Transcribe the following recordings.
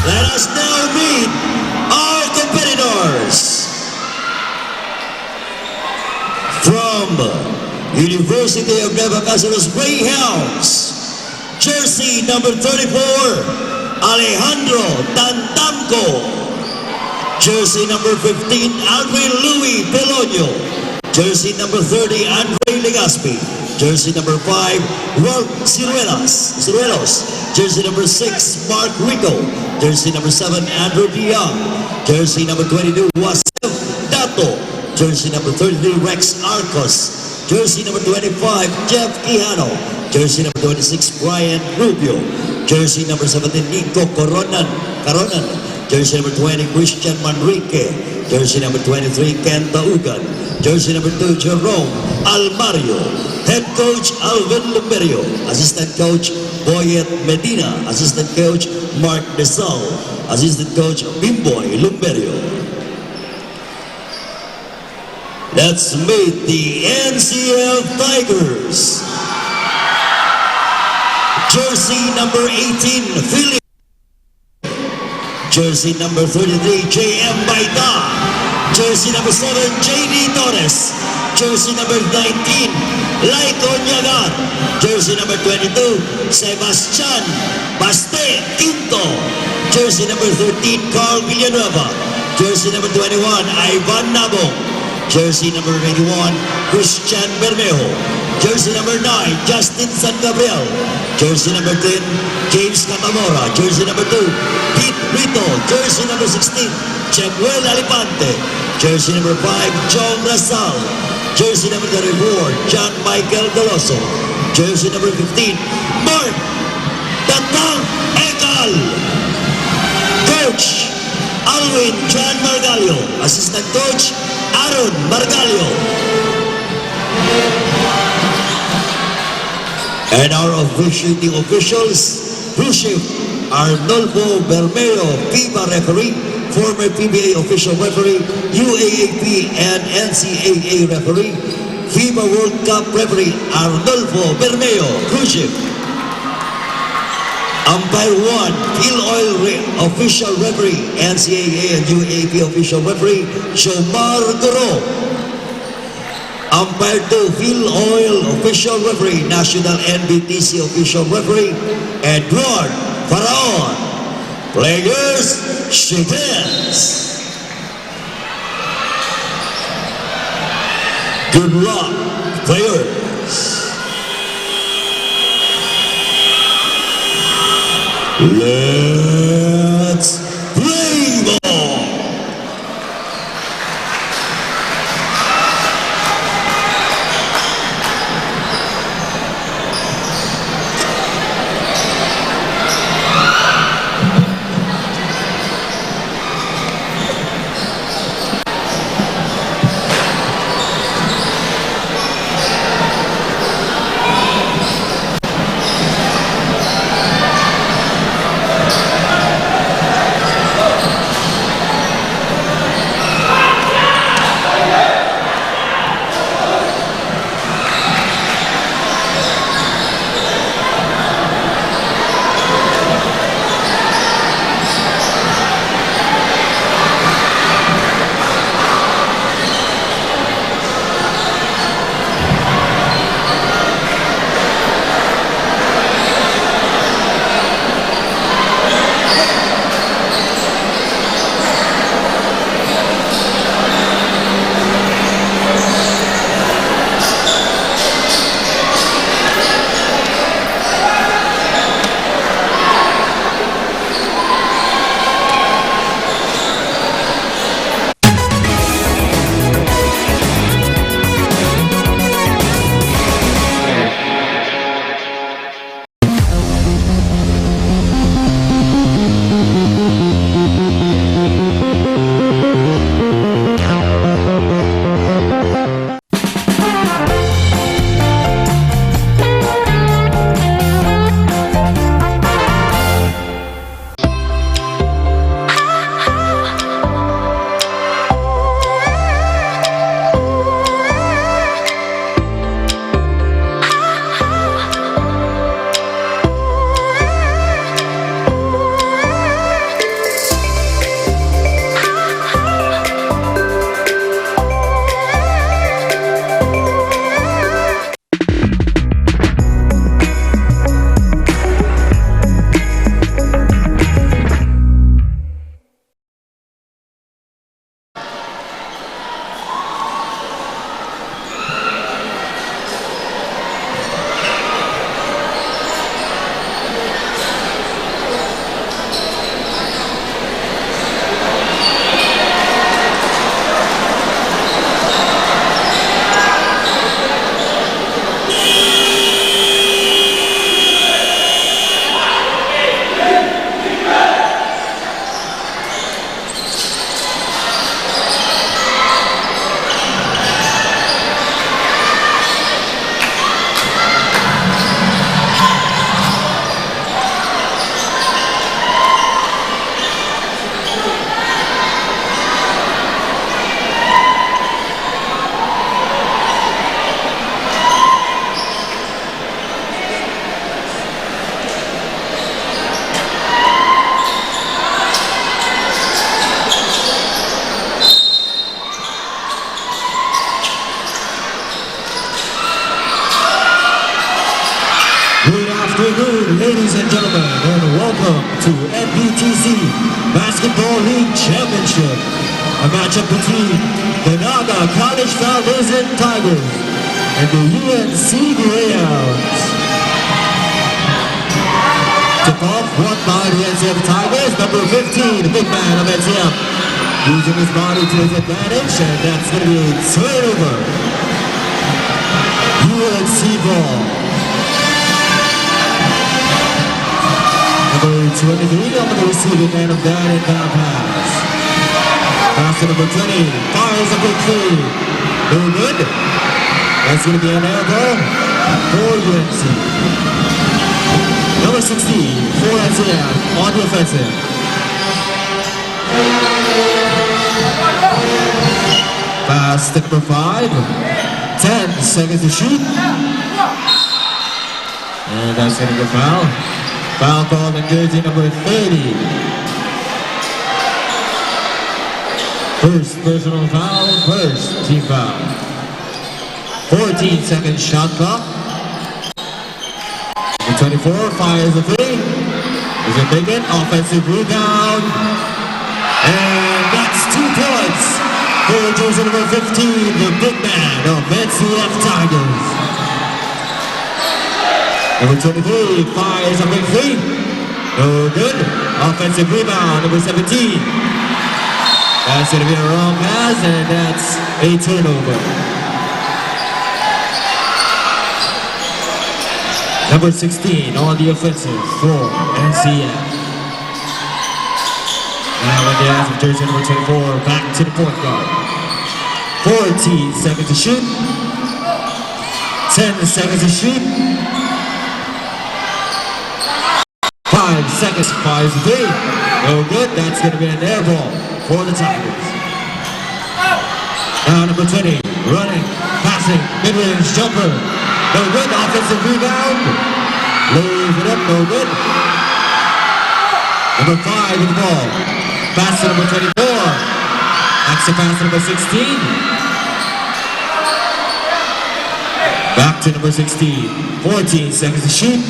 Let us now meet our competitors. From University of Nueva Ecija Greyhounds, jersey number 34, Alejandro Tantamco. Jersey number 15, Andre Louis Pelonio. Jersey number 30, Andre Legaspi. Jersey number 5, Rolf Ciruelos. Jersey number 6, Mark Rico. Jersey number 7, Andrew DeYoung. Jersey number 22, Wasef Dato. Jersey number 33, Rex Arcos. Jersey number 25, Jeff Quijano. Jersey number 26, Brian Rubio. Jersey number 17, Nico Caronan. Jersey number 20, Christian Manrique. Jersey number 23, Ken Taugan. Jersey number 2, Jerome Almario. Head coach Alvin Lumberio. Assistant coach Boyet Medina. Assistant coach Mark Desal. Assistant coach Bimboy Lumberio. Let's meet the NCF Tigers. Jersey number 18, Philip. Jersey number 33, J.M. Baita. Jersey number 7, J.D. Torres. Jersey number 19, Laito Naga. Jersey number 22, Sebastian Baste Quinto. Jersey number 13, Carl Villanueva. Jersey number 21, Ivan Nabong. Jersey number 81, Christian Bermejo. Jersey number 9, Justin San Gabriel. Jersey number 10, James Catamora. Jersey number 2, Pete Rito. Jersey number 16, Chemuel Alipante. Jersey number 5, John Rasal. Jersey number 34, John Michael Doloso. Jersey number 15, Mark Tatang Ekal. Coach Alwin John Margalio. Assistant Coach Aaron Margalio. And our officiating officials, Blue Shift, Arnolfo Bermeo, FIBA referee, former PBA official referee, UAAP and NCAA referee, FIBA World Cup referee, Arnolfo Bermeo, Blue Shift. Umpire 1, Phil Oil official referee, NCAA and UAAP official referee, Jomar Goro. Umpire 2, Phil Oil official referee, National NBTC official referee, Edward Faraon. Players, shake hands. Good luck, players. Let's play ball. gentlemen, and welcome to NBTC Basketball League Championship, a matchup between the Naga College Foundation Tigers and the UNC Greyhounds. Tip-off won by the NCF Tigers, number 15, the big man of NCF, using his body to his advantage, and that's going to be a turnover. UNC ball. Number 23 on the receiving end of that inbound pass. Pass to number 20, fires a big three. No good. That's going to be an air ball for UNC. Number 16 for NCF on the offensive. Pass to number 5. 10 seconds to shoot. And that's going to be a foul. Foul called in jersey number 30. First personal foul, first team foul. 14-second shot clock. Number 24 fires a three. Is it big? Offensive rebound. And that's 2 points for jersey number 15, the big man of NCF Tigers. Number 23 fires a big three. No good. Offensive rebound, number 17. That's going to be a wrong pass, and that's a turnover. Number 16 on the offensive for NCF. Now with the hands of jersey number 24, back to the point guard. 14 seconds to shoot. 10 seconds to shoot. 5 seconds, fires a three. No good, that's going to be an air ball for the Tigers. Now number 20, running, passing, mid-range jumper. No good, offensive rebound. Lays it up, no good. Number 5 with the ball. Pass to number 24. Extra pass to number 16. Back to number 16. 14 seconds to shoot.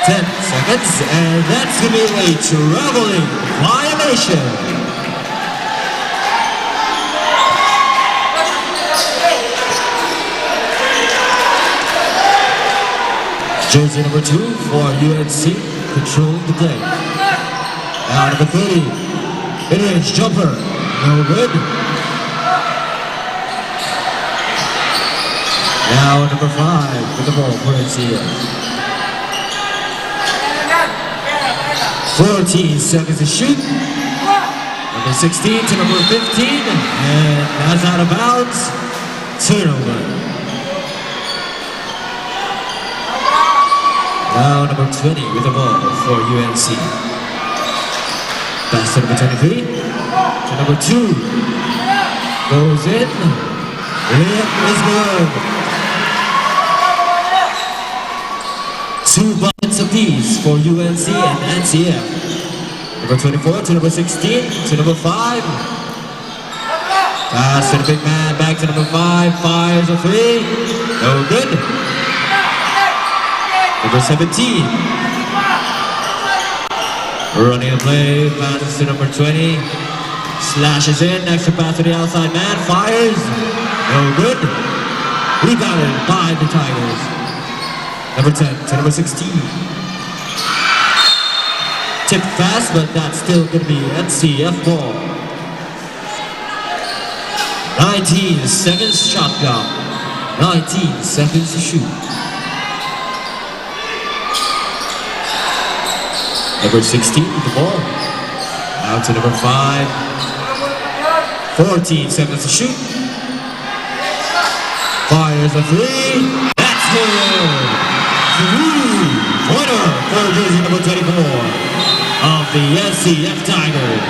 10 seconds, and that's going to be a traveling violation. Jersey number 2 for UNC, controlled the play. Now number 30, mid-range jumper, no good. Now number 5 with the ball for NCF. 14 seconds to shoot. Number 16 to number 15. And that's out of bounds. Turnover. Now number 20 with the ball for UNC. Pass to number 23. To number 2. Goes in. Layup is good. 2 buckets apiece for UNC and NCF. Number 24 to number 16 to number 5. Pass to the big man, back to number 5. Fires a three. No good. Number 17. Running a play, passes to number 20. Slashes in, extra pass to the outside man. Fires. No good. Rebounded by the Tigers. Number 10 to number 16. Tipped fast, but that's still going to be NCF ball. 19 seconds shot clock. 19 seconds to shoot. Number 16 with the ball. Out to number 5. 14 seconds to shoot. Fires a three. That's good. 3-pointer for jersey number 24 of the NCF Tigers.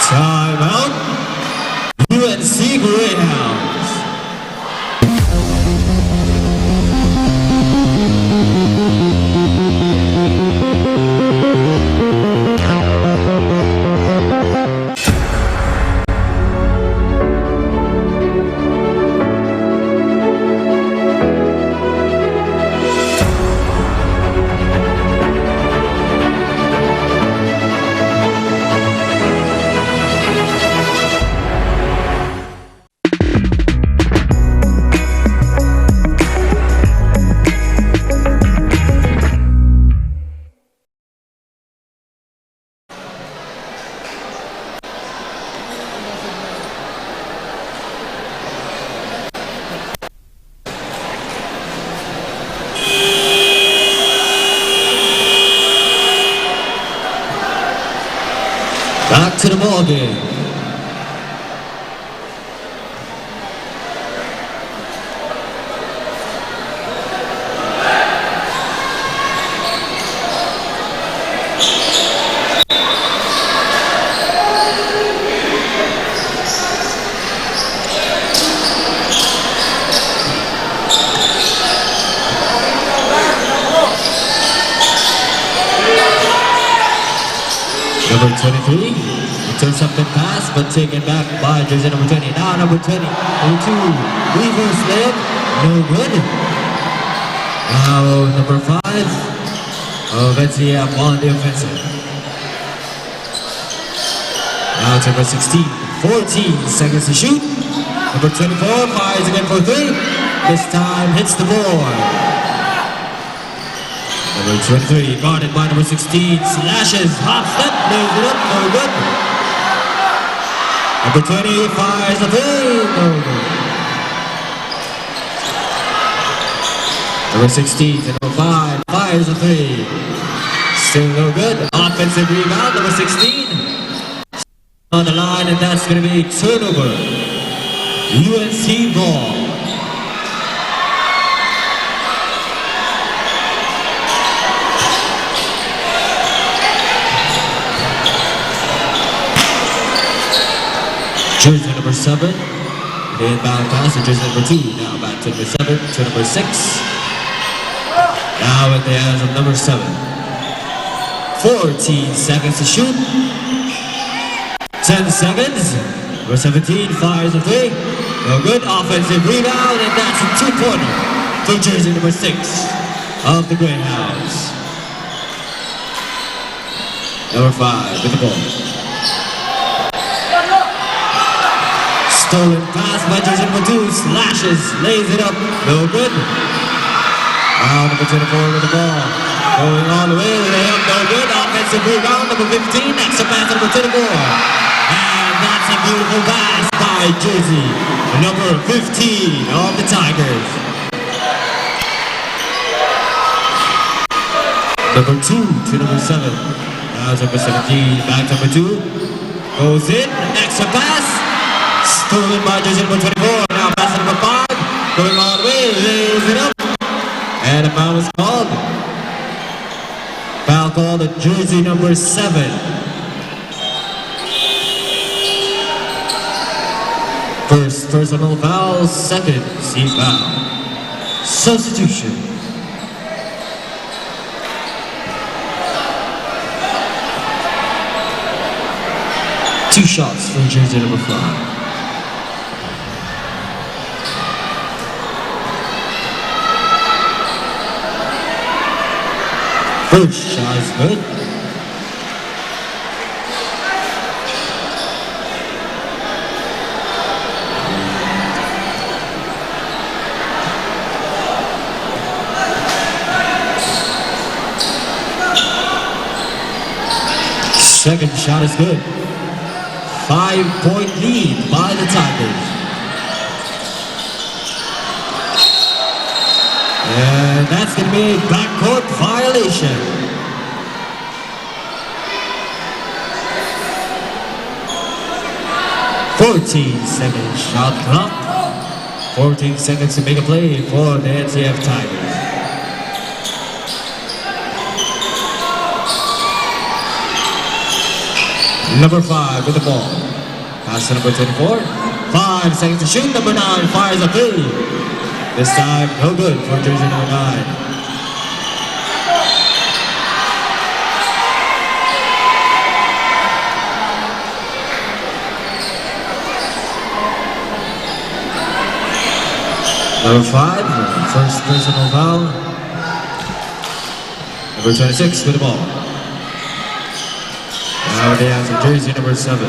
Timeout. UNC Greyhounds. to the ball game. Number 23, returns something pass, but taken back by jersey number 20. Now number 20, number 2, reverse layup, no good. Now number 5, NCF on the offensive. Now to number 16, 14 seconds to shoot. Number 24 fires again for 3. This time hits the board. Number 23, guarded by number 16, slashes, hop step, lays it up, no good. Number 20 fires a 3, no good. Number 16 to number 5 fires a 3, still no good. Offensive rebound, number 16 on the line, and that's going to be turnover. UNC ball. Jersey number 7, the inbound pass to jersey number 2. Now back to number 7, to number 6. Now in the hands of number 7. 14 seconds to shoot. 10 seconds. Number 17 fires a 3. No good. Offensive rebound, and that's a 2-pointer for jersey number 6 of the Greyhounds. Number 5 with the ball. Stolen pass by jersey number 2, slashes, lays it up, no good. Now number 24 with the ball, going all the way, layup, no good. Offensive rebound, number 15, next to pass number 24. And that's a beautiful pass by jersey number 15 of the Tigers. Number 2 to number 7. Now number 17, back to number 2. Goes in, extra pass. Stolen by jersey number 24. Now pass to number 5. Going all the way, lays it up. And a foul is called. Foul called at jersey number 7. First personal foul, second team foul. Substitution. Two shots for jersey number 5. First shot is good. Second shot is good. 5-point lead by the Tigers. And that's going to be a backcourt violation. .14-second shot clock. 14 seconds to make a play for the NCF Tigers. Number 5 with the ball. Pass to number 24. 5 seconds to shoot. Number 9 fires a 3. This time, no good for jersey number 9. Number 5, first personal foul. Number 26 with the ball. Now they have jersey number 7.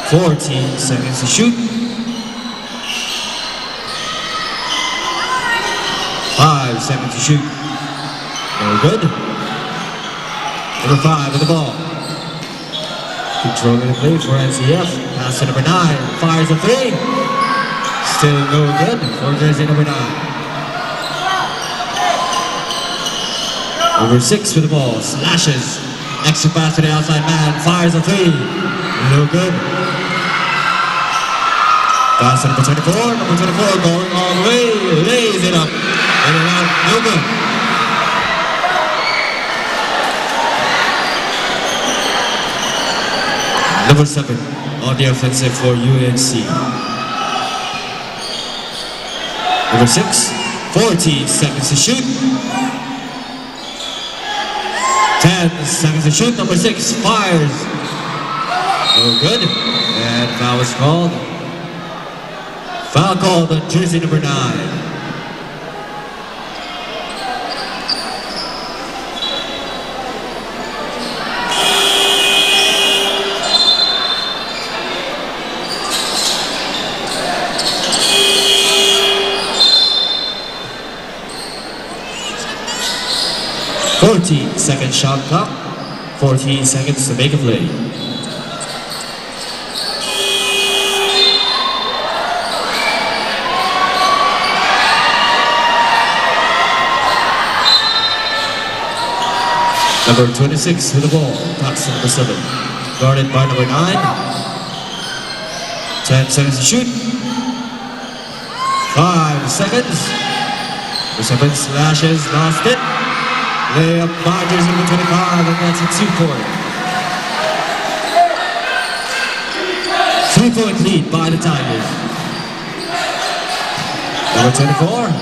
14 seconds to shoot. 5 seconds to shoot. No good. Number 5 with the ball. Controlling the play for NCF. Pass to number 9. Fires a 3. Still no good for jersey number 9. Number 6 with the ball. Slashes. extra pass to the outside man, fires a three. No good. Pass to number 24. Number 24 going all the way, lays it up. In and out, no good. Number 7 on the offensive for UNC. Number 6, 14 seconds to shoot. 10 seconds to shoot. Number 6 fires. No good. And foul was called. Foul called on jersey number 9. Second shot clock, 14 seconds to make a play. Number 26 with the ball, pass to number 7, guarded by number 9. 10 seconds to shoot. 5 seconds. Number 7 slashes, lost it. Layup by jersey number 25, and that's a 2-point. 3-point lead by the Tigers. Number 24,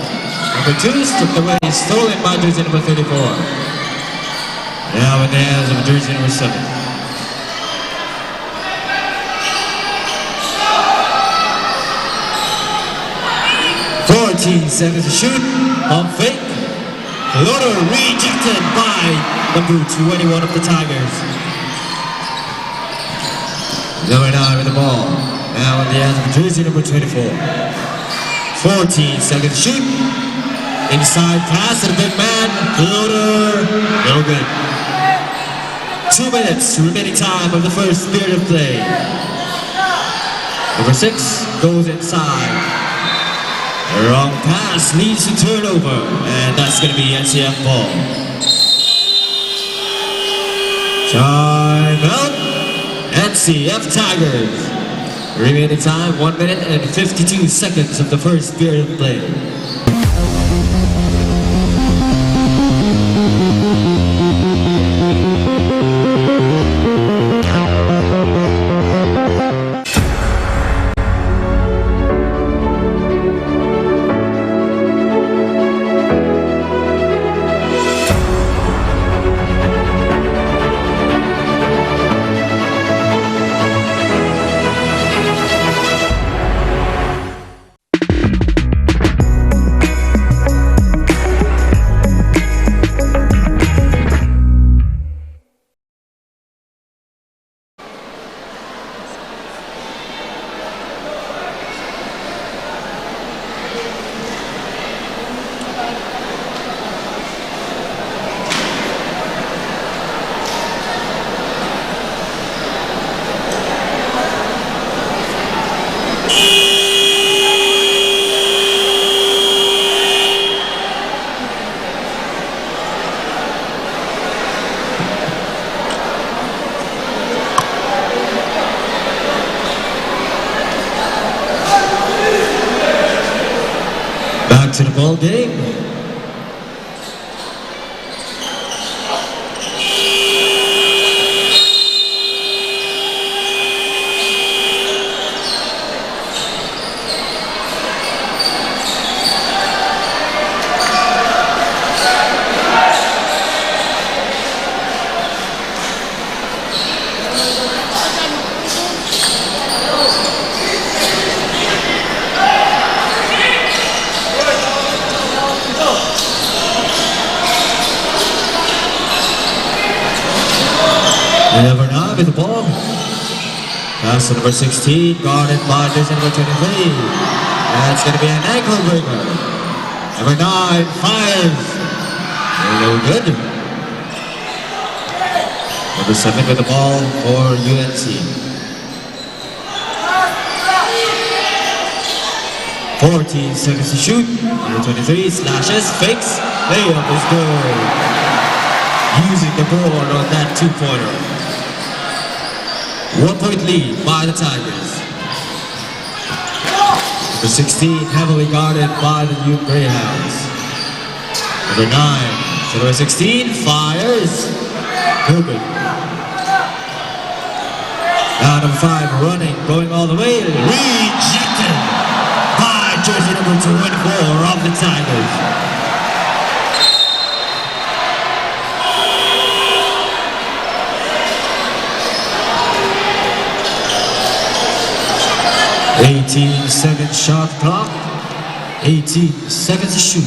number 2 stripped away, stolen by jersey number 34. Now in the hands of jersey number 7. Seconds to shoot, pump fake. Floater rejected by number 21 of the Tigers. Number 9 with the ball. Now in the hands of jersey number 24. 14 seconds to shoot. Inside pass to the big man. Floater. No good. 2 minutes remaining time of the first period of play. Number 6 goes inside. The wrong pass leads to turnover, and that's going to be NCF ball. Time out. NCF Tigers. Remaining time 1 minute and 52 seconds of the first period of play. To the ball game. Number 9 with the ball. Pass to number 16, guarded by jersey number 23. That's going to be an ankle breaker. Number 9 fires. No good. Number 7 with the ball for UNC. 14 seconds to shoot. Number 23 slashes, fakes. Layup is good. using the board on that two-pointer. 1-point lead by the Tigers. Number 16 heavily guarded by the Youth Greyhounds. Number 9 to number 16 fires. Good. Now number 5 running, going all the way, rejected by jersey number 24 of the Tigers. "18-second shot clock, 18 seconds to shoot."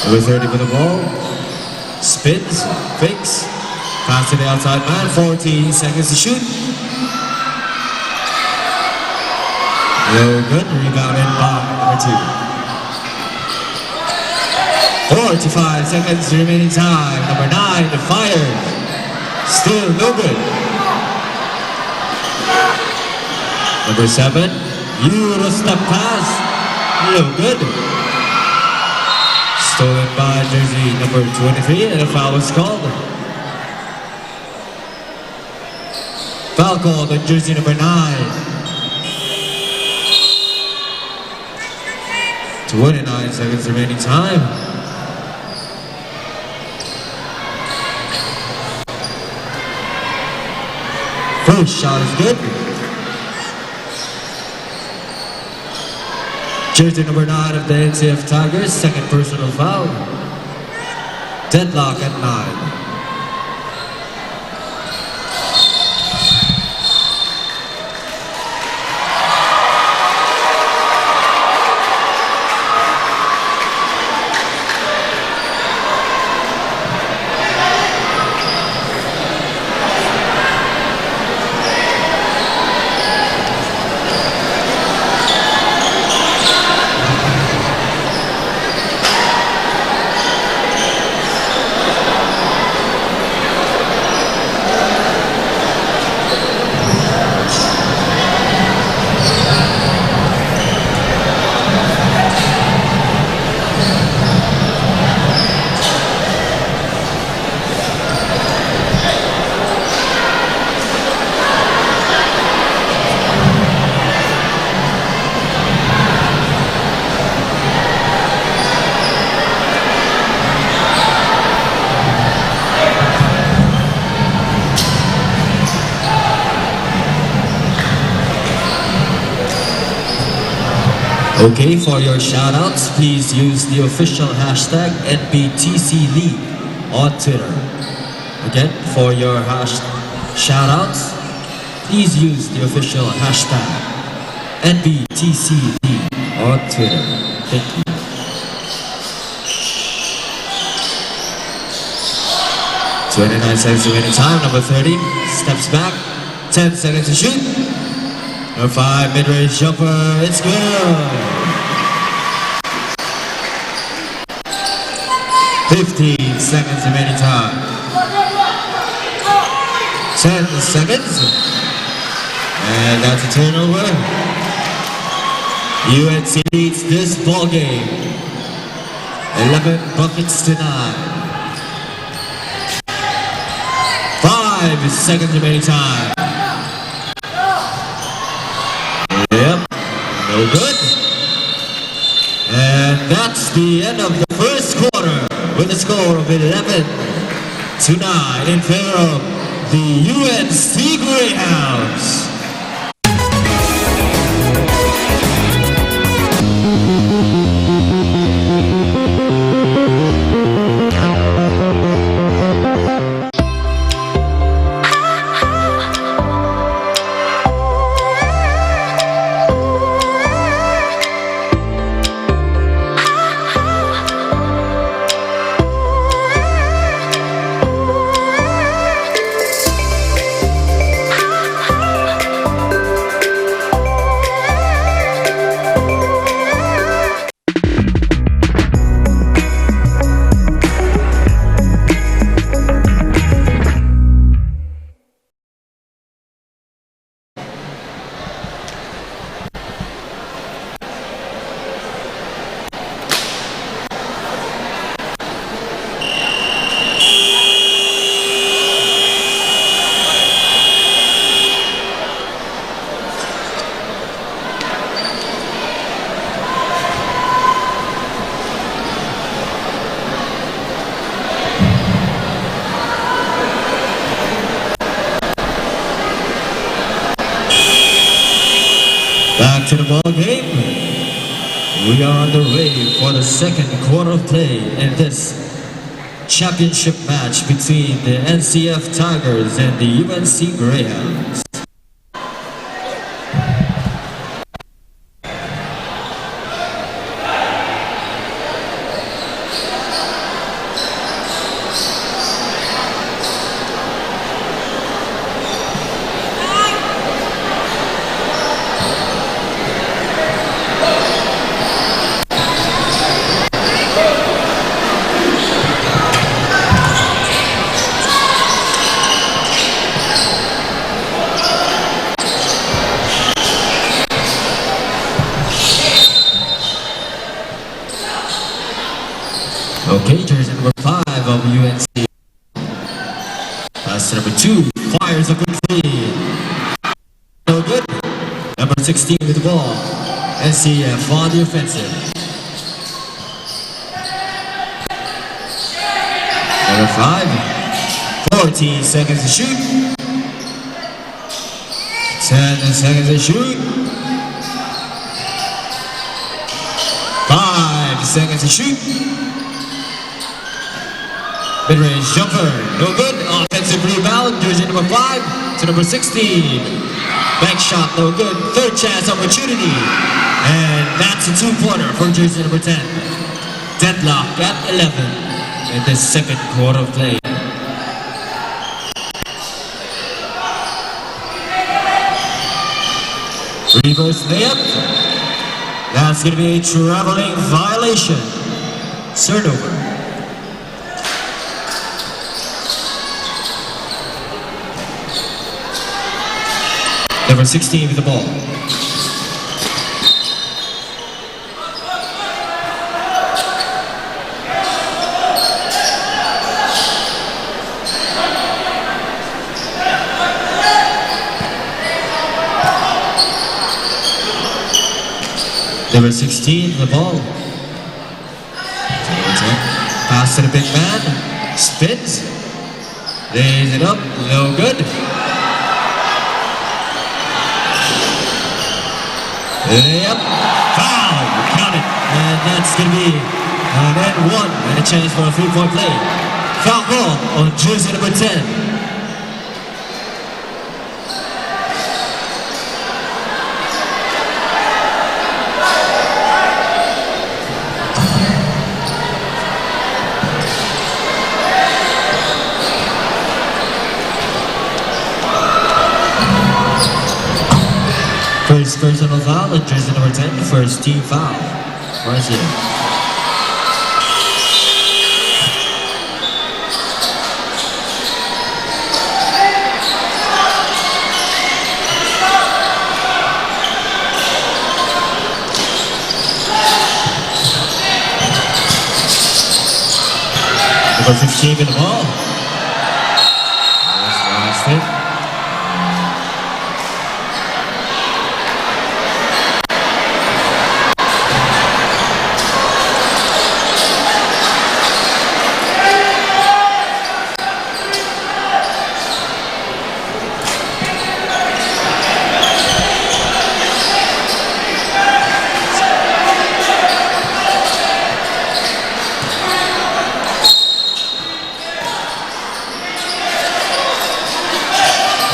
Number 30 with the ball. Spins, fakes, pass to the outside man, 14 seconds to shoot. No good, rebounded by number 2. 45 seconds remaining time, number 9 fires. Still no good. Number 7, Euro step pass, no good. Stolen by jersey number 23 and a foul is called. Foul called on jersey number 9. 29 seconds remaining time. First shot is good. Jersey number 9 of the NCF Tigers, second personal foul. Deadlock at 9. Okay, for your shoutouts, please use the official hashtag NBTCLeague on Twitter. Again, for your shoutouts, please use the official hashtag NBTCLeague on Twitter. Thank you. "29 seconds remaining time, number 30 steps back, 10 seconds to shoot. Number 5 mid-range jumper, it's good. 15 seconds remaining time. 10 seconds. And that's a turnover. UNC leads this ball game. 11 buckets to 9. 5 seconds remaining time. Yep, no good. And that's the end of the first quarter with a score of 11-9 in favor of the UNC Greyhounds. Back to the ball game. We are underway for the second quarter of play in this championship match between the NCF Tigers and the UNC Greyhounds. Okay, jersey number 5 of UNC. Pass to number 2, fires a quick three. No good. Number 16 with the ball. NCF on the offensive. Number 5, 14 seconds to shoot. 10 seconds to shoot. 5 seconds to shoot. Mid-range jumper, no good. Offensive rebound, jersey number 5 to number 16. Back shot, no good. Third chance opportunity. And that's a two-pointer for jersey number 10. Deadlock at 11 in the second quarter of play. Reverse layup. That's going to be a traveling violation. Turnover. Number 16 with the ball. Number 16 with the ball. Pass to the big man. Spins. Lays it up. No good. Yep, foul, count it, and that's going to be an and one, and a chance for a 3-point play. Foul ball on jersey number 10. First personal foul on jersey number 10, first team foul. Varsity. Number 15 with the ball. There's the last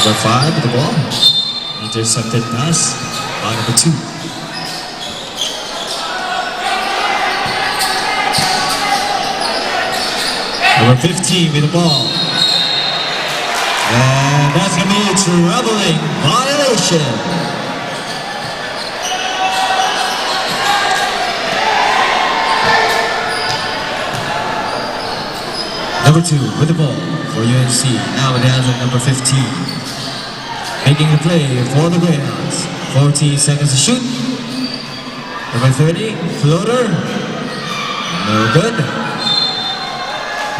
Number 5 with the ball. Intercepted pass by number 2. Number 15 with the ball. And that's going to be a traveling violation. Number 2 with the ball for UNC. Now it has at number 15. Making the play for the Greyhounds. 14 seconds to shoot. Number 30, floater. No good.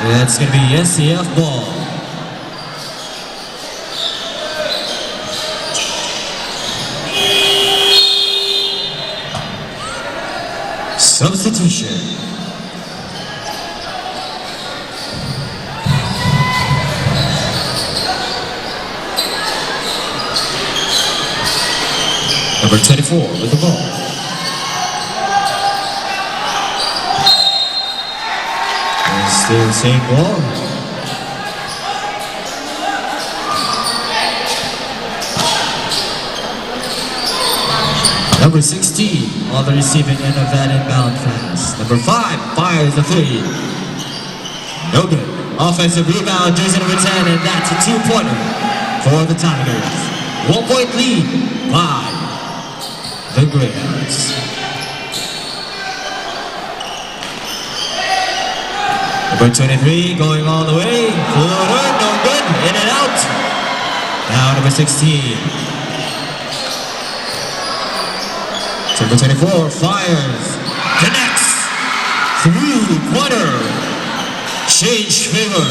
That's going to be NCF ball. Substitution. Number 24 with the ball. And still same ball. Number 16 on the receiving end of that inbound pass. Number 5 fires the 3. No good. Offensive rebound, jersey number 10, and that's a 2-pointer for the Tigers. 1-point lead by the Greyhounds. Number 23 going all the way. Floater, no good. In and out. Now number 16. Number 24 fires. Connects. 3-pointer. Change favor.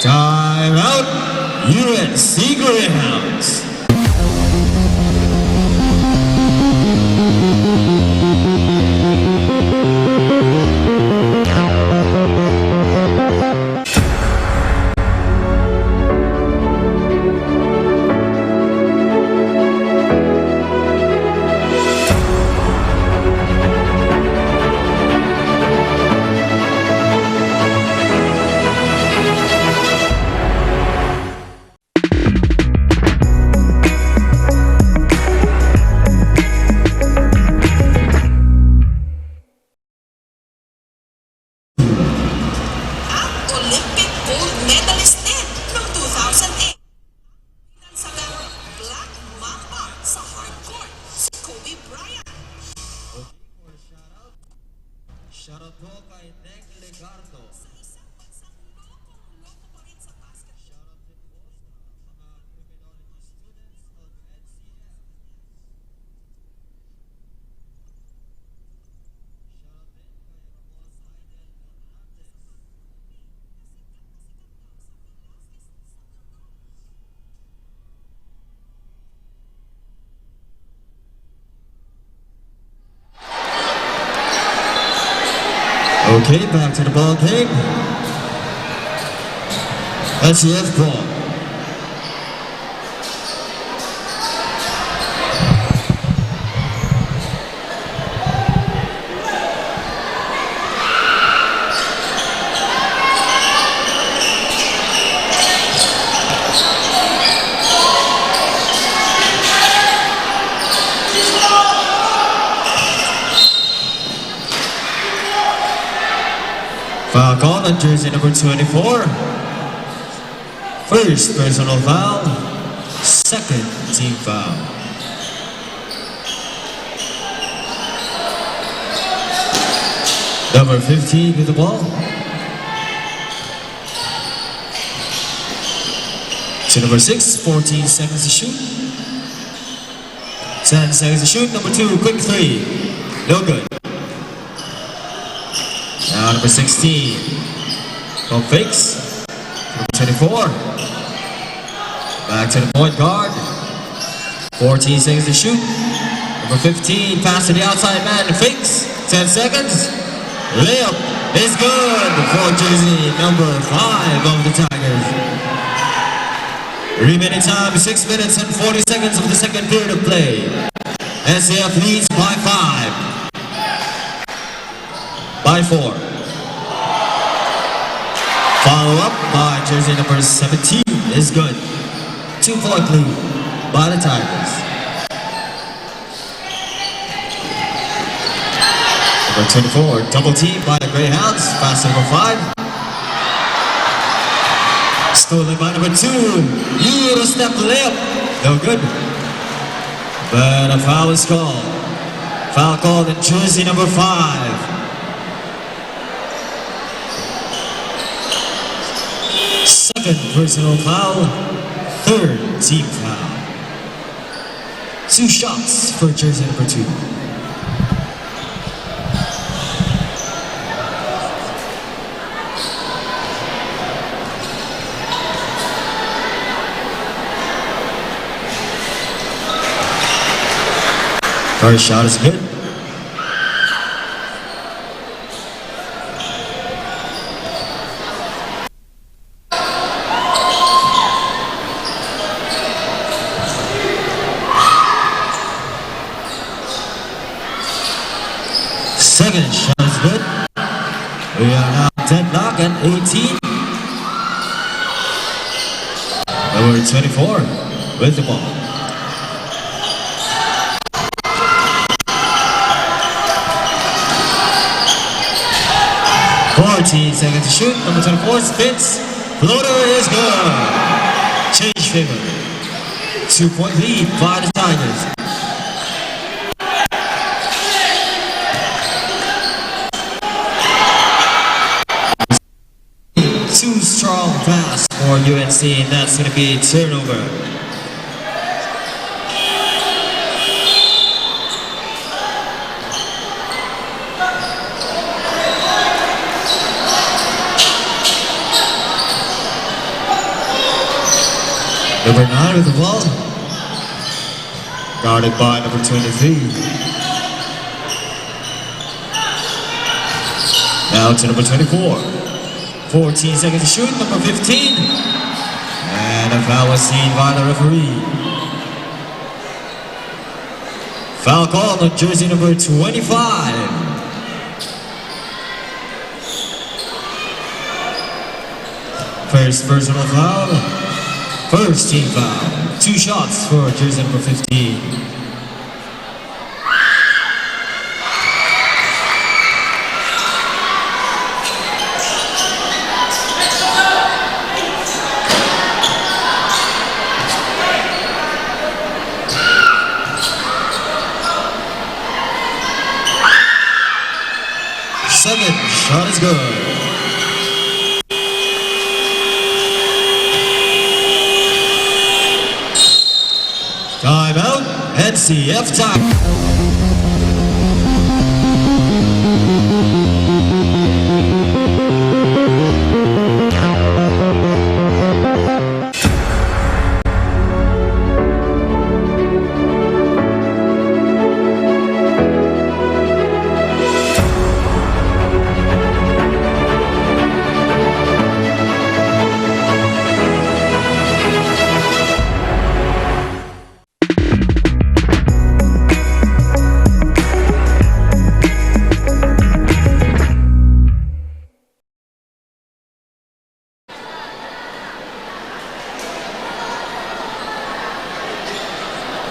Time out. UNC Greyhounds. Shoutout po kay Neg Legardo. Shoutout din po sa mga criminology students of NCF. Shoutout din kay Ramos Aiden Hernandez. Okay, back to the ball game. NCF ball. Foul call on jersey number 24. First personal foul, second team foul. Number 15 with the ball. To number 6, 14 seconds to shoot. 10 seconds to shoot. Number 2, quick 3. No good. Now number 16, pump fakes. Number 24, back to the point guard. 14 seconds to shoot. Number 15, pass to the outside man, fakes. 10 seconds. Layup is good for jersey number 5 of the Tigers. Remaining time, 6 minutes and 40 seconds of the second period of play. NCF leads by 5. By 4. Follow up by jersey number 17 is good. 2-point lead by the Tigers. Number 24, double team by the Greyhounds. Pass to number 5. Stolen by number 2. Euro step layup. No good. But a foul is called. Foul called in jersey number 5. Second personal foul, third team foul. 2 shots for jersey number 2. First shot is good. We are now deadlock at 18. Number 24 with the ball. Seconds to shoot. Number 24 spins. Floater is good. Change favor. 2-point lead by the Tigers. Too strong pass for UNC, and that's going to be a turnover. Number 9 with the ball. Guarded by number 23. Now to number 24. 14 seconds to shoot. Number 15. And a foul was seen by the referee. Foul call on jersey number 25. First personal foul. First team foul. 2 shots for jersey number 15. Second shot is good. Timeout, NCF time.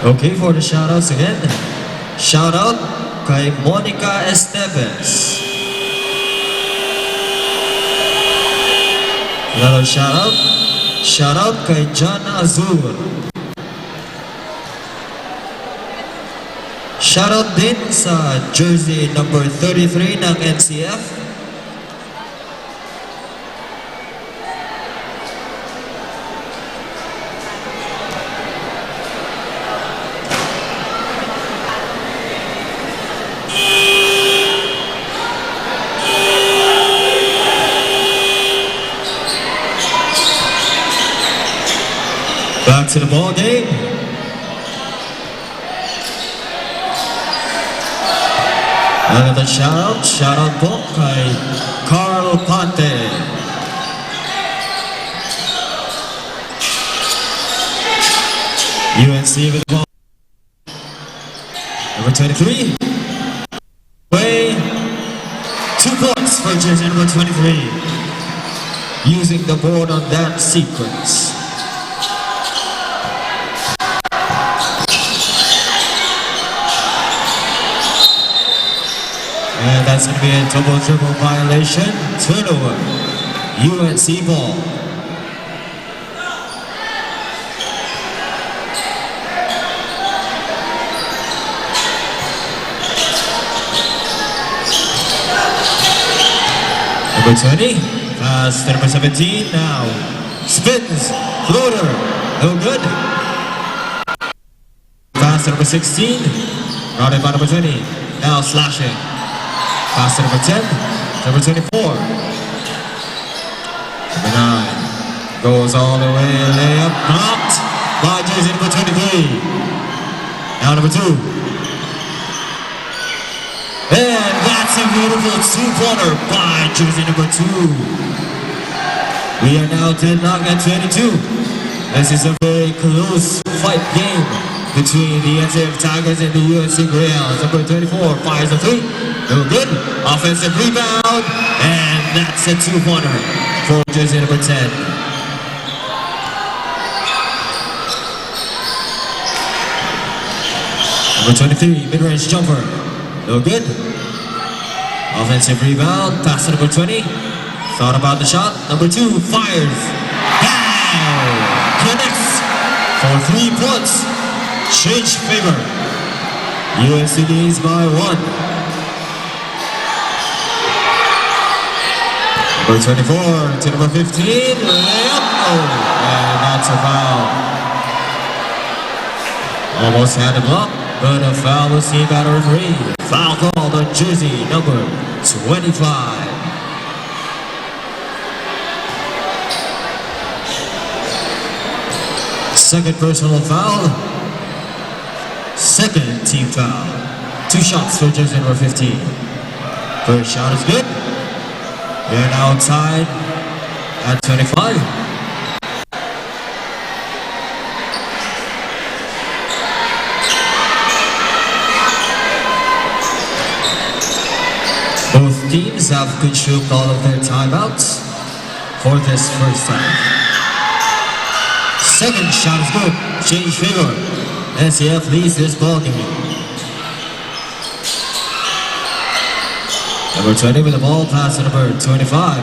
Okay, for the shoutouts again. Shout out kay Monica Esteves. Another shout out. Shout out kay John Azur. Shout out din sa jersey number 33 ng NCF. Back to the ball game. Another shout out po kay Carl Pante. UNC with the ball. Number 23. Way 2 points for jersey number 23. Using the board on that sequence. And that's going to be a double dribble violation. Turnover. UNC ball. Number 20. Pass to number 17. Now spins. Floater. No good. Pass to number 16. Routed by number 20. Now slashing. Pass to number 10, number 24. Number 9 goes all the way, layup blocked by jersey number 23. Now number 2. And that's a beautiful 2-pointer by jersey number 2. We are now deadlock at 22. This is a very close fight game between the NCF Tigers and the UNC Greyhounds. Number 24 fires a 3. No good. Offensive rebound. And a 2-pointer for jersey number 10. Number 23, mid-range jumper. No good. Offensive rebound, pass to number 20. Thought about the shot. Number 2 fires. Bang! Connects for 3 points. Change favor. UNC leads by 1. Number 24 to number 15. Layup. Oh, and that's a foul. Almost had him up, but a foul was seen by the referee. Foul called on jersey number 25. Second personal foul. Second team foul. 2 shots for jersey number 15. First shot is good. They're now tied at 25. Both teams have consumed all of their timeouts for this first half. Second shot is good. Change favor. NCF leads this ball game. Number 20 with the ball, pass to number 25.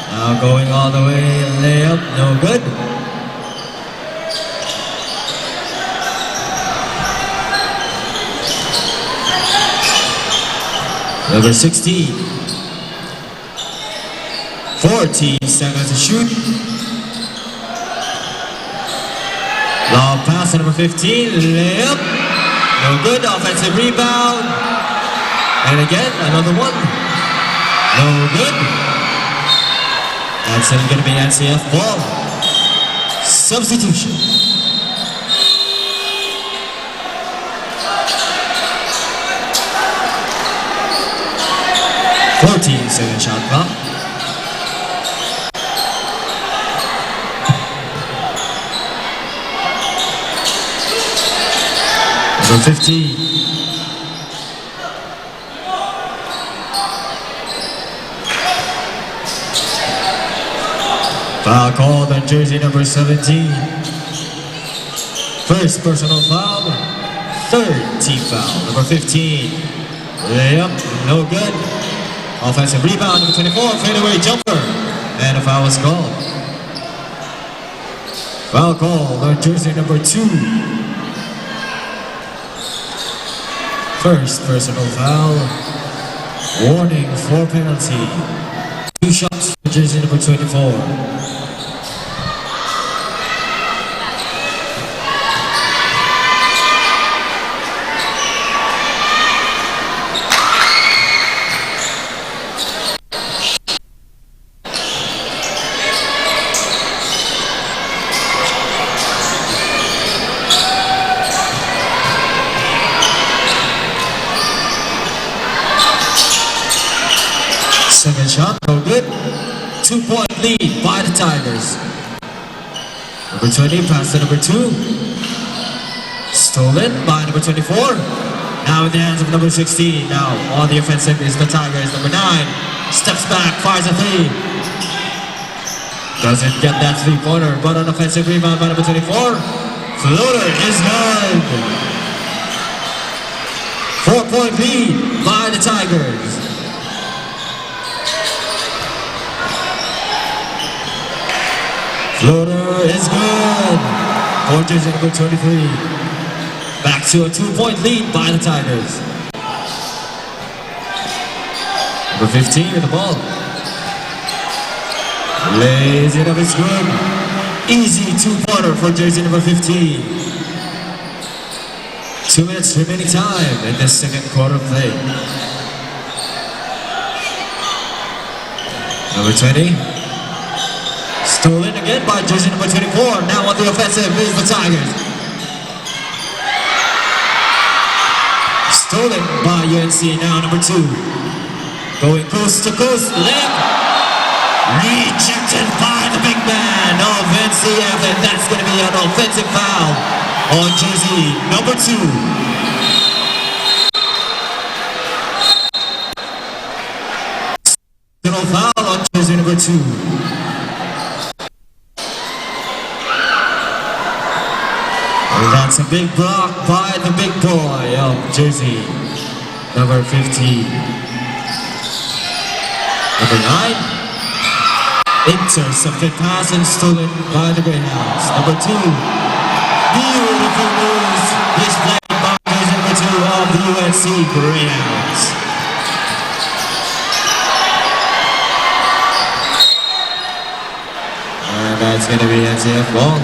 Now going all the way, layup, no good. Number 16. 14 seconds to shoot. Long pass to number 15, layup, no good. Offensive rebound. And again, another one. No good. That's going to be NCF ball. Substitution. Second shot clock. Number 15. Foul called on jersey number 17. First personal foul. Third team foul. Number 15. Layup, no good. Offensive rebound, number 24, fadeaway jumper. And a foul was called. Foul called on jersey number 2. First personal foul. Warning for penalty. 2 shots for jersey number 24. Second shot, no good. 2-point lead by the Tigers. Number 20, pass to number 2. Stolen by number 24. Now in the hands of number 16. Now on the offensive is the Tigers. Number 9 steps back, fires a 3. Doesn't get that 3-pointer, but an offensive rebound by number 24. Floater is good. 4-point lead by the Tigers. Floater is good for jersey number 23. Back to a 2-point lead by the Tigers. Number 15 with the ball. Lays it up, it's good. Easy 2-pointer for jersey number 15. 2 minutes remaining time in the second quarter of play. Number 20. Stolen again by jersey number 24. Now on the offensive is the Tigers. Stolen by UNC. Now number 2. Going coast to coast. Layup. Rejected by the big man of NCF. And that's going to be an offensive foul on jersey number 2. Foul on jersey 2. And that's a big block by the big boy of jersey number 15. Number 9. Intercepted pass and stolen by the Greyhounds. Number 2. Beautiful moves displayed by jersey number 2 of the UNC Greyhounds. And that's going to be NCF ball.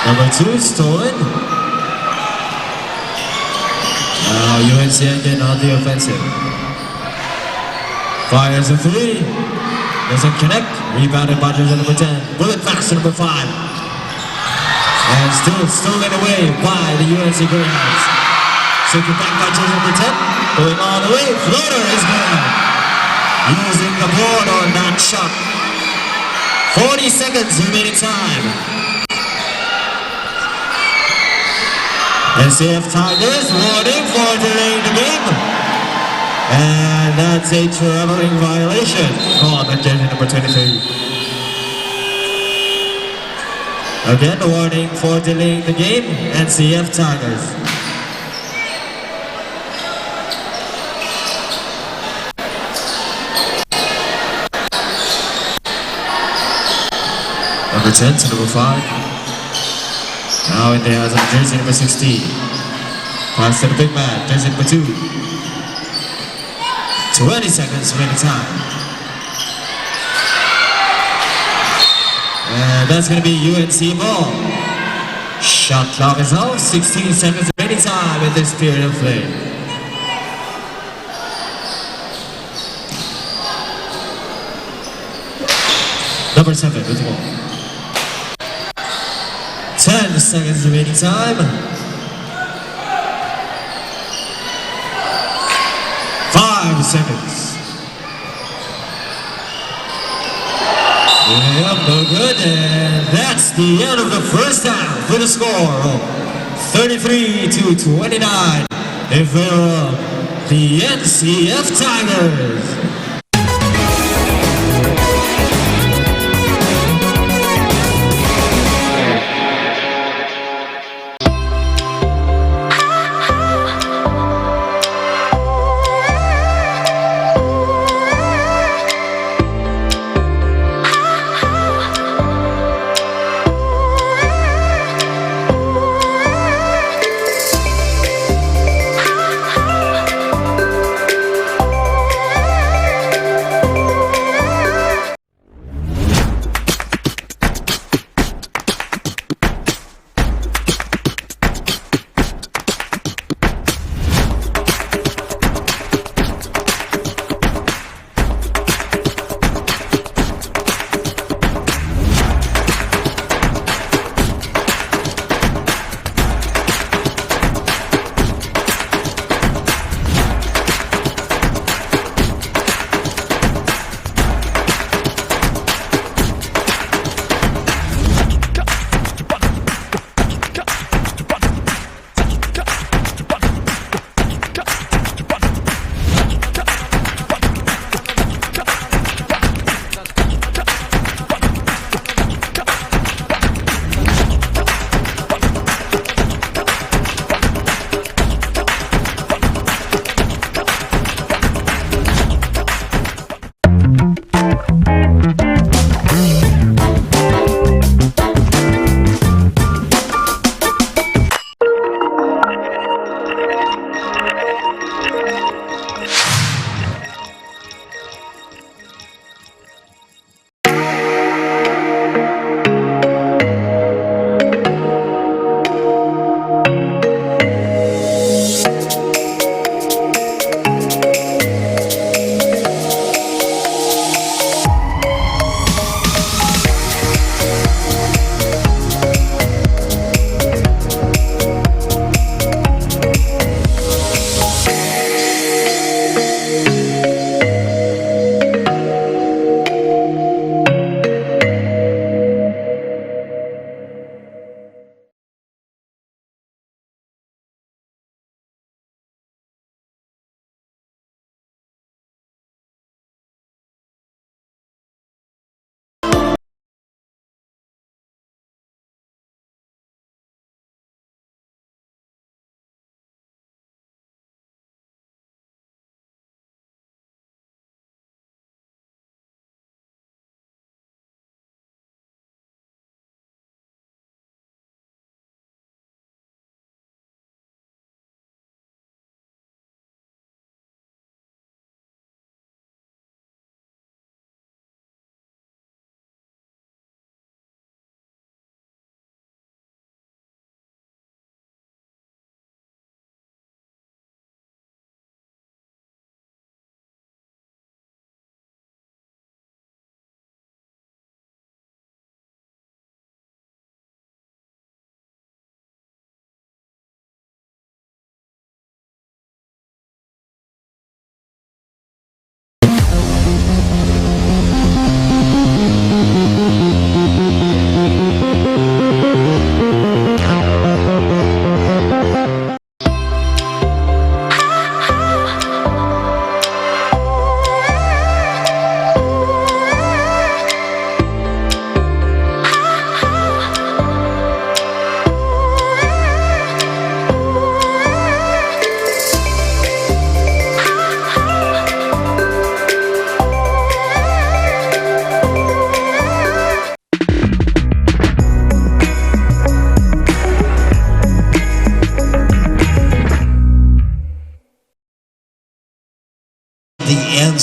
Number 2 stolen. Now UNC again on the offensive. Fires a 3. Doesn't connect. Rebounded by jersey number 10. Bullet pass to number 5. And still stolen away by the UNC Greyhounds. Took it back by jersey number 10. Going all the way. Floater is good. Using the board on that shot. 40 seconds remaining time. NCF Tigers warning for delaying the game. And that's a traveling violation called on jersey number 23. Again, the warning for delaying the game, NCF Tigers. Number 10 to number 5. Now in the hands of jersey number 16. Pass to the big man, jersey number 2. 20 seconds remaining time. And that's going to be UNC ball. Shot clock is off. 16 seconds remaining time in this period of play. Number 7 with the ball. 10 seconds remaining time. 5 seconds. Yep, no good. And that's the end of the first half with a score of 33-29 in favor of the NCF Tigers.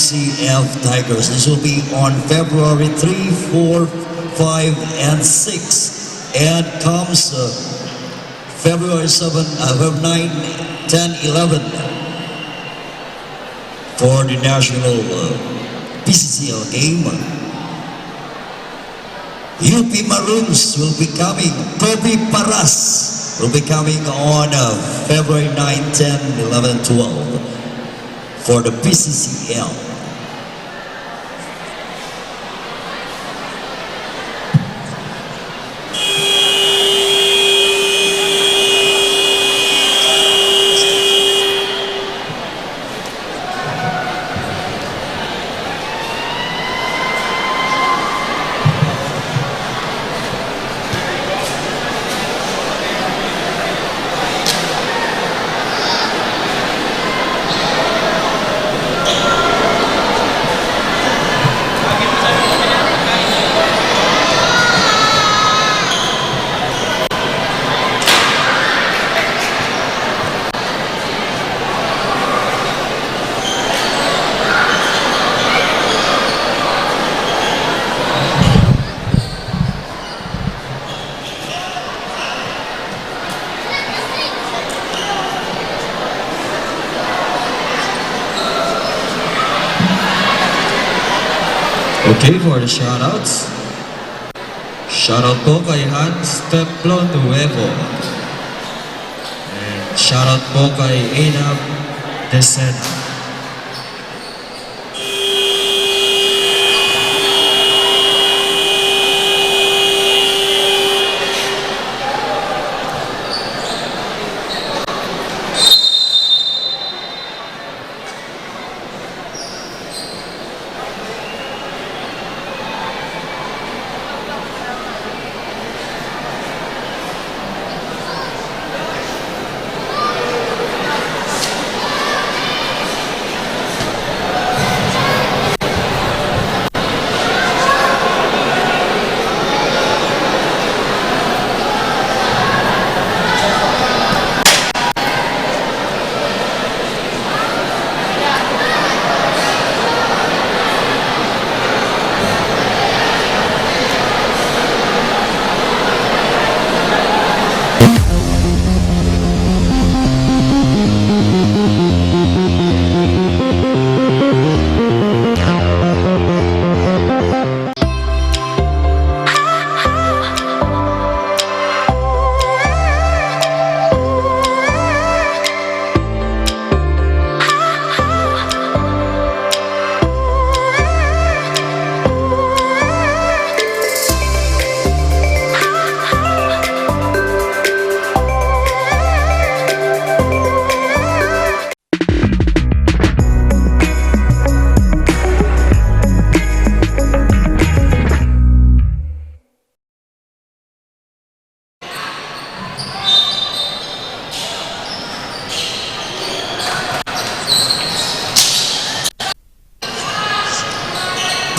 NCF Tigers. This will be on February 3, 4, 5, and 6. And comes February 7, February 9, 10, 11 for the national PCCL game. UP Maroons will be coming. Kobe Paras will be coming on February 9, 10, 11, 12 for the PCCL. Okay, for the shoutouts. Shoutout po kay Hans Templo Nuevo. And shoutout po kay Einab Desena.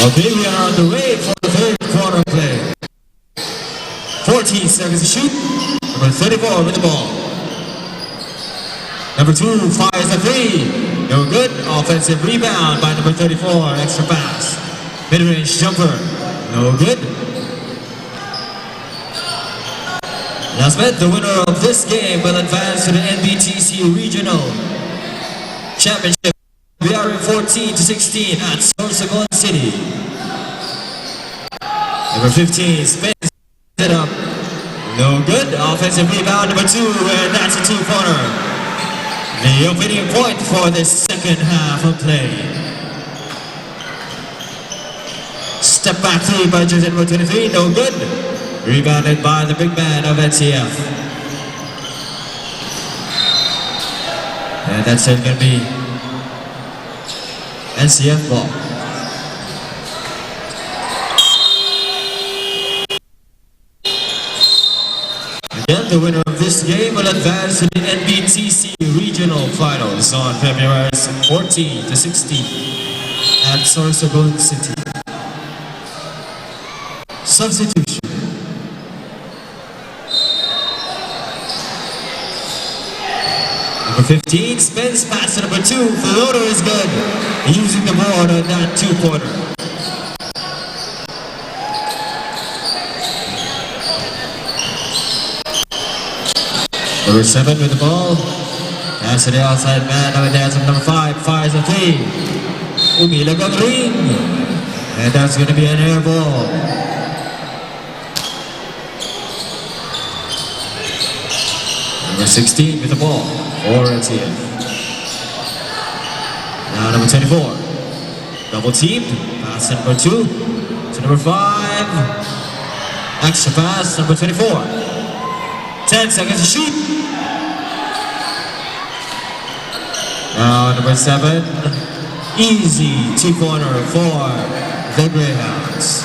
Okay, we are on the way for the third quarter play. 14 seconds to shoot. Number 34 with the ball. Number 2 fires a three. No good. Offensive rebound by number 34. Extra pass. Mid-range jumper. No good. Last bet, the winner of this game will advance to the NBTC Regional Championship. We are in 14-16 at Sorsogon City. Number 15 spins it up. No good. Offensive rebound number 2, and that's a two-pointer. The opening point for the second half of play. Step back three by jersey number 23. No good. Rebounded by the big man of NCF. And that's going to be NCF ball. Again, the winner of this game will advance to the NBTC Regional Finals on February 14 to 16 at Sorsogon City. Substitution. Number 15 spins pass to number 2. Floater is good. Using the board on that 2-pointer. Number 7 with the ball. Pass to the outside man. Now that's number 5. Fires a 3. Umilag ang ring. And that's going to be an air ball. Number 16 with the ball for NCF. Now number 24. Double team. Pass to number 2. To number 5. Extra pass, number 24. 10 seconds to shoot. Now number 7. Easy 2-pointer for the Greyhounds.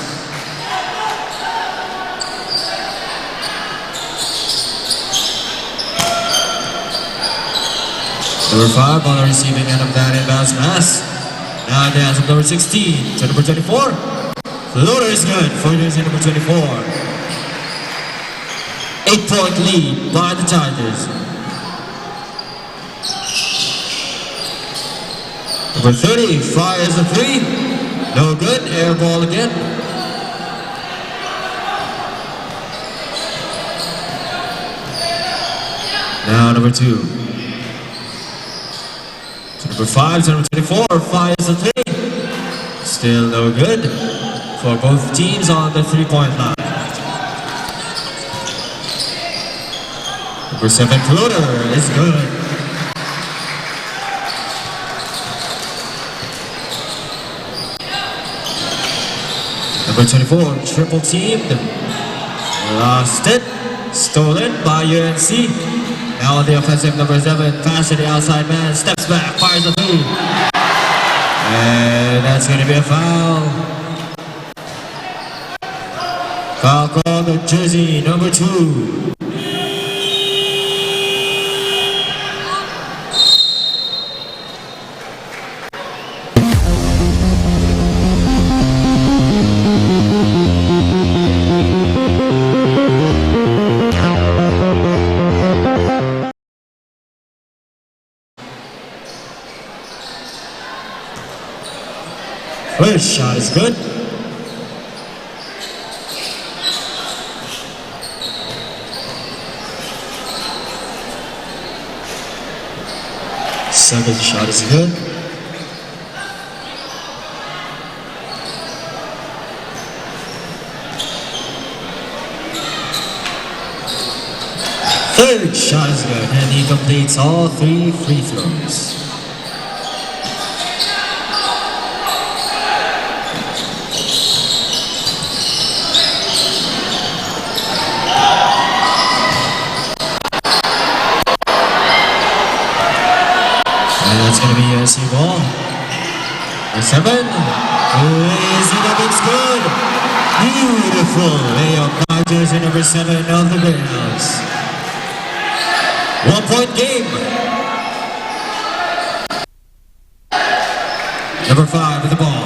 Number 5 on the receiving end of that inbounds pass. Now dance of number 16 to number 24. Floater is good for jersey number 24. 8-point lead by the Tigers. Number 30 fires a 3. No good. Air ball again. Now number 2. Number 5 to number 24 fires a 3. Still no good for both teams on the 3-point line. Number 7 floater is good. Number 24 triple teamed. Lost it. Stolen by UNC. Now on the offensive, number 7, pass to the outside man, steps back, fires a 3. And that's going to be a foul. Foul called to jersey number 2. First shot is good. Second shot is good. Third shot is good, and he completes all 3 free throws. That's going to be UNC ball. Number 7. Lays it up, it's good. Beautiful layup by jersey number 7 of the Greyhounds. 1-point game. Number 5 with the ball.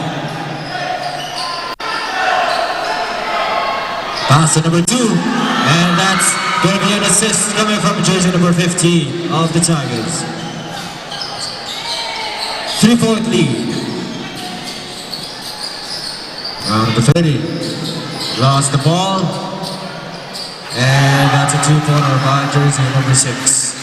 Pass to number 2. And that's going to be an assist coming from jersey number 15 of the Tigers. 3-point lead. Now number 30 lost the ball, and that's a 2-pointer by jersey number 6.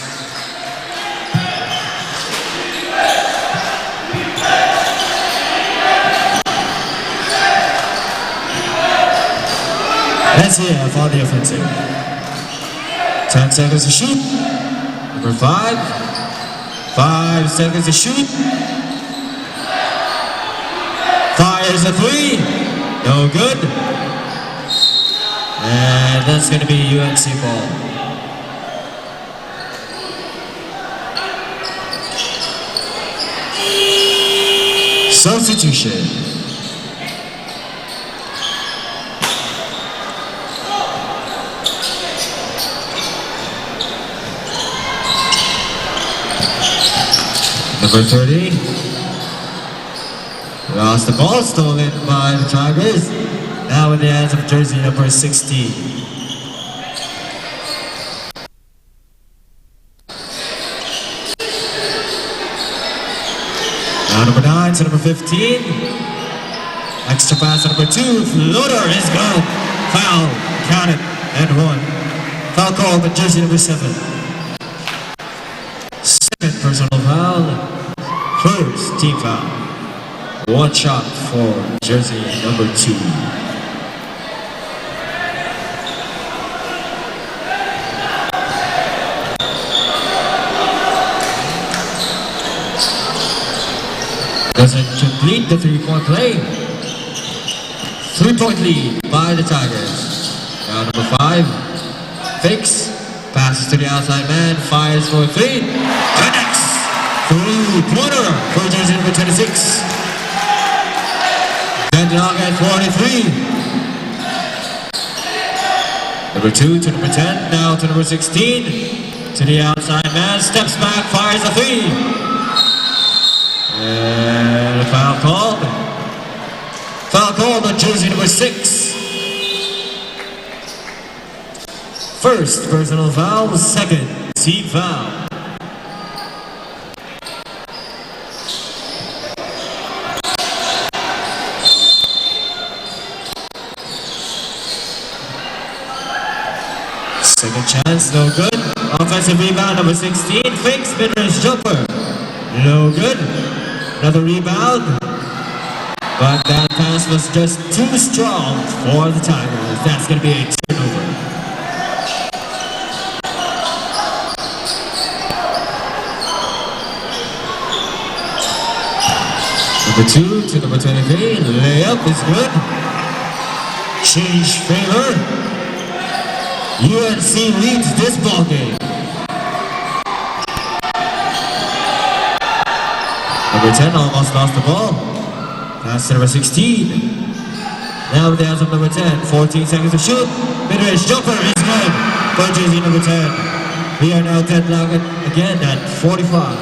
NCF on the offensive. 10 seconds to shoot. Number 5. 5 seconds to shoot. Fires a 3. No good. And that's going to be UNC ball. Substitution. Number 30. Lost the ball, stolen by the Tigers. Now in the hands of jersey number 16. Now number 9 to number 15. Extra pass to number 2. Floater is good. Foul. Counted. And 1. Foul call by jersey number 7. Second personal foul. First team foul. 1 shot for jersey number 2. Doesn't complete the 3-point play. 3-point lead by the Tigers. Now number 5. Fakes. Passes to the outside man. Fires for 3. Connects. 3-pointer for jersey number 26. Then Naga at 43. Number 2 to number 10. Now to number 16. To the outside man. Steps back. Fires a 3. And a foul called. Foul called on jersey number 6. First personal foul, second team foul. Second chance, no good. Offensive rebound, number 16. Fakes mid-range jumper. No good. Another rebound. But that pass was just too strong for the Tigers. That's going to be a turnover. Number 2 to number 23. Layup is good. Change favor. UNC leads this ball game. Number 10 almost lost the ball. Pass to number 16. Now down to number 10. 14 seconds to shoot. Mid-range jumper is good for jersey number 10. We are now deadlocked again at 45.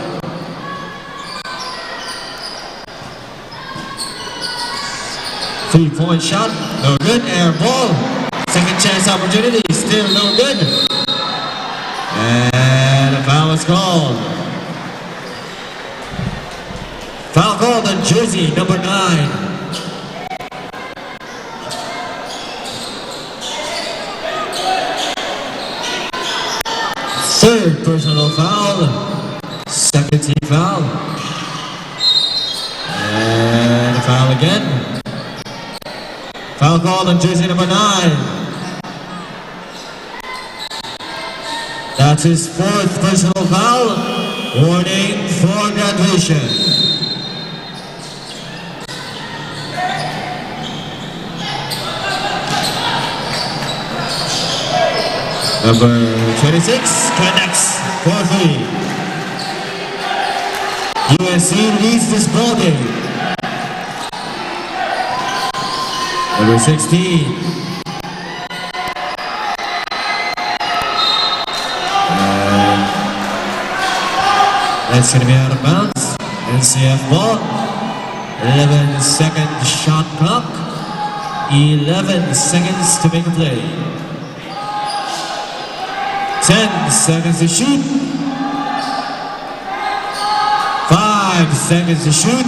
Three-point shot, no good. Air ball. Second chance opportunity, still no good. And a foul is called. Foul called on jersey number 9. Third personal foul. Second team foul. And a foul again. Foul called on jersey number 9. That's his 4th personal foul. Warning for graduation. Number 26 connects for 3. UNC leads this ball game. Number 16. That's going to be out of bounds. NCF ball. 11-second shot clock. 11 seconds to make a play. 10 seconds to shoot. 5 seconds to shoot.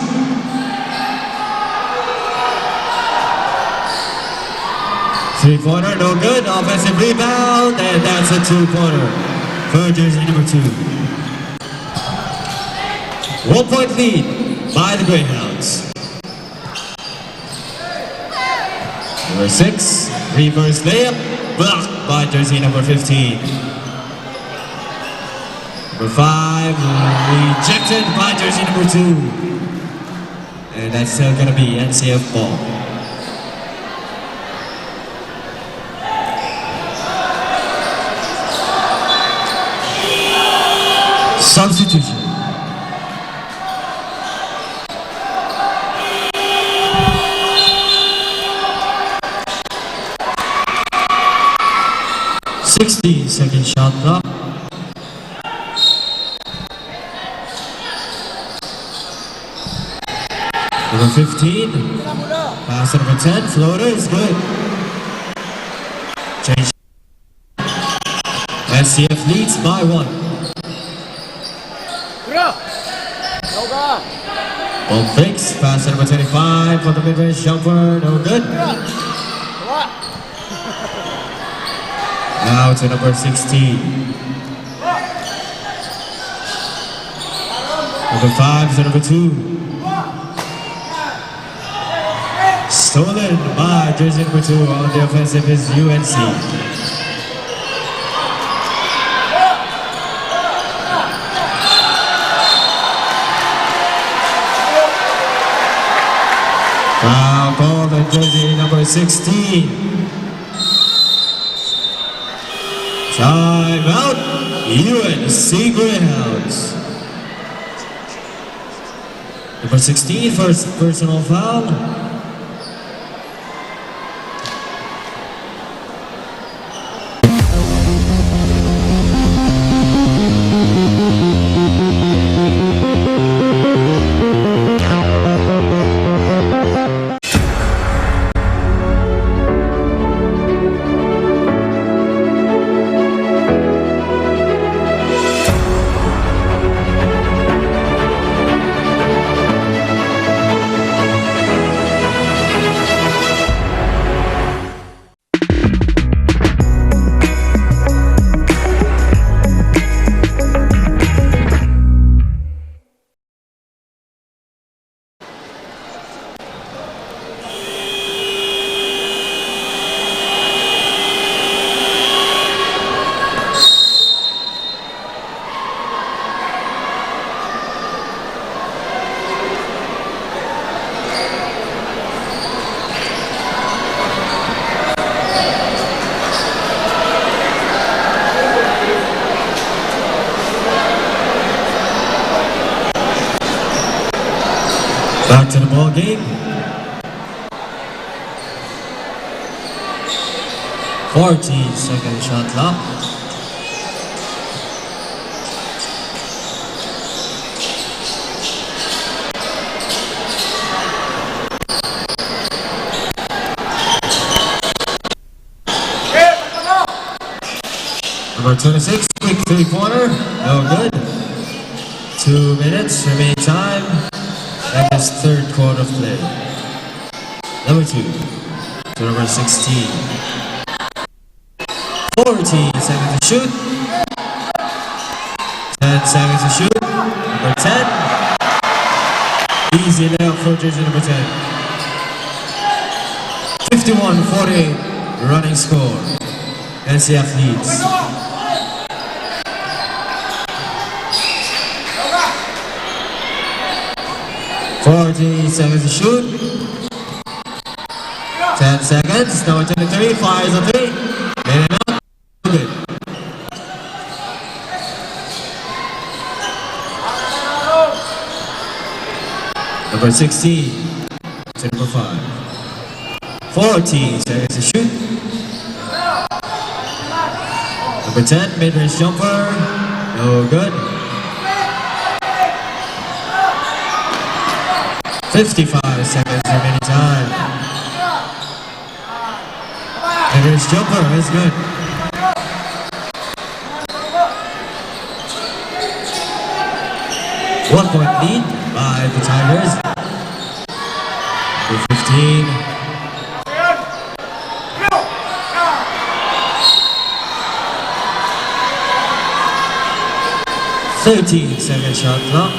Three-pointer, no good. Offensive rebound, and that's a 2-pointer for jersey number 2. 1-point lead by the Greyhounds. Number 6, reverse layup, blocked by jersey number 15. Number 5, rejected by jersey number 2. And that's still gonna be NCF ball. Substitution. Second shot clock. Number 15. Pass to number 10. Floater is good. Change. NCF leads by 1. Ball fakes, pass to number 25 for the mid-range jumper, no good. Now to number 16. Number 5 to number 2. Stolen by jersey number 2 on the offensive is UNC. Foul called on jersey number 16. Time out, UNC Greyhounds. Number 16, first personal foul. Back to the ball game. 14-second shot clock. Number 26, quick three-pointer, no good. 2 minutes remaining time. And his third quarter of play. Number 2 to number 16. 14 seconds to shoot. 10 seconds to shoot. Number 10. Easy layup for jersey number 10. 51-48 running score. NCF leads. 40 seconds to shoot. 10 seconds. Number 23 fires a 3. In and out. Good. Number 16 to number 5. 14 seconds to shoot. Number 10 mid-range jumper. No good. 55 seconds remaining time. And his jumper is good. One-point lead by the Tigers. Number 15. Second shot clock.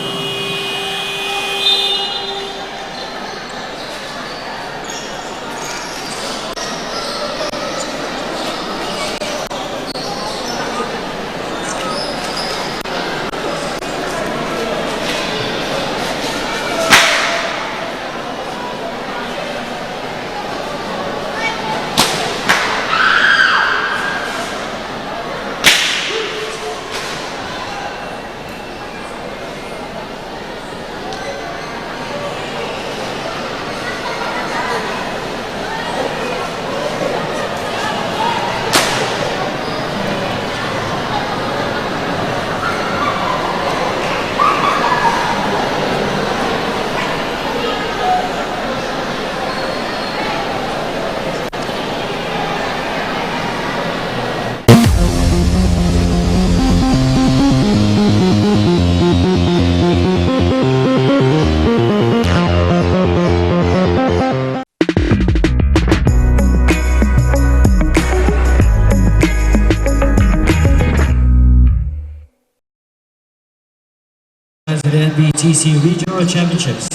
NBTC Regional Championships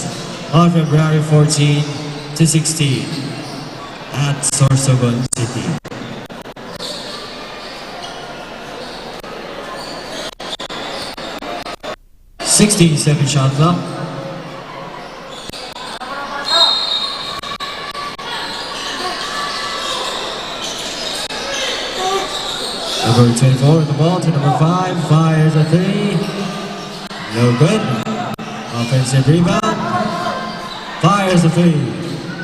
on February 14 to 16 at Sorsogon City. Second shot clock. Number 24 with the ball to number 5, fires a 3. No good. Offensive rebound. Fires a 3.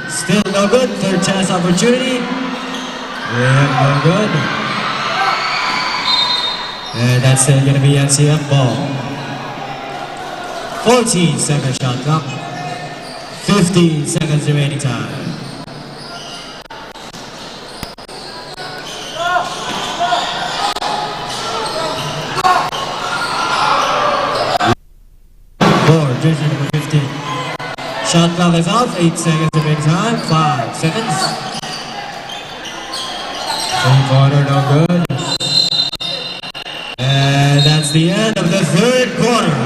Still no good. Third chance opportunity. Yeah, no good. And that's still going to be NCF ball. 14 second shot clock. 15 seconds remaining time. Jersey number 15. Shot clock is off. 8 seconds remaining time. 5 seconds. 3-pointer, no good. And that's the end of the third quarter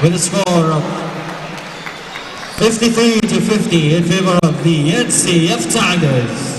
with a score of 53 to 50 in favor of the NCF Tigers.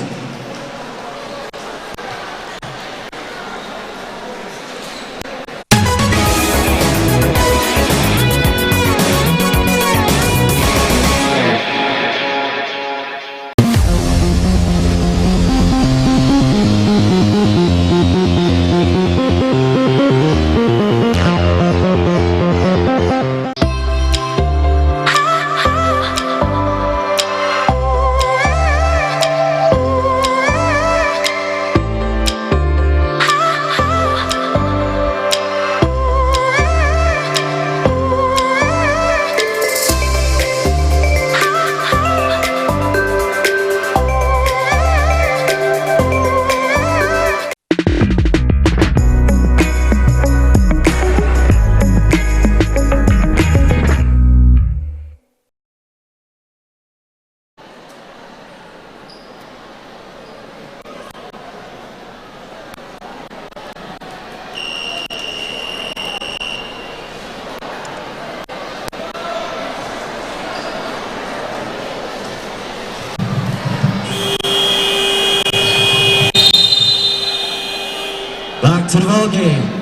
Back to the ball game.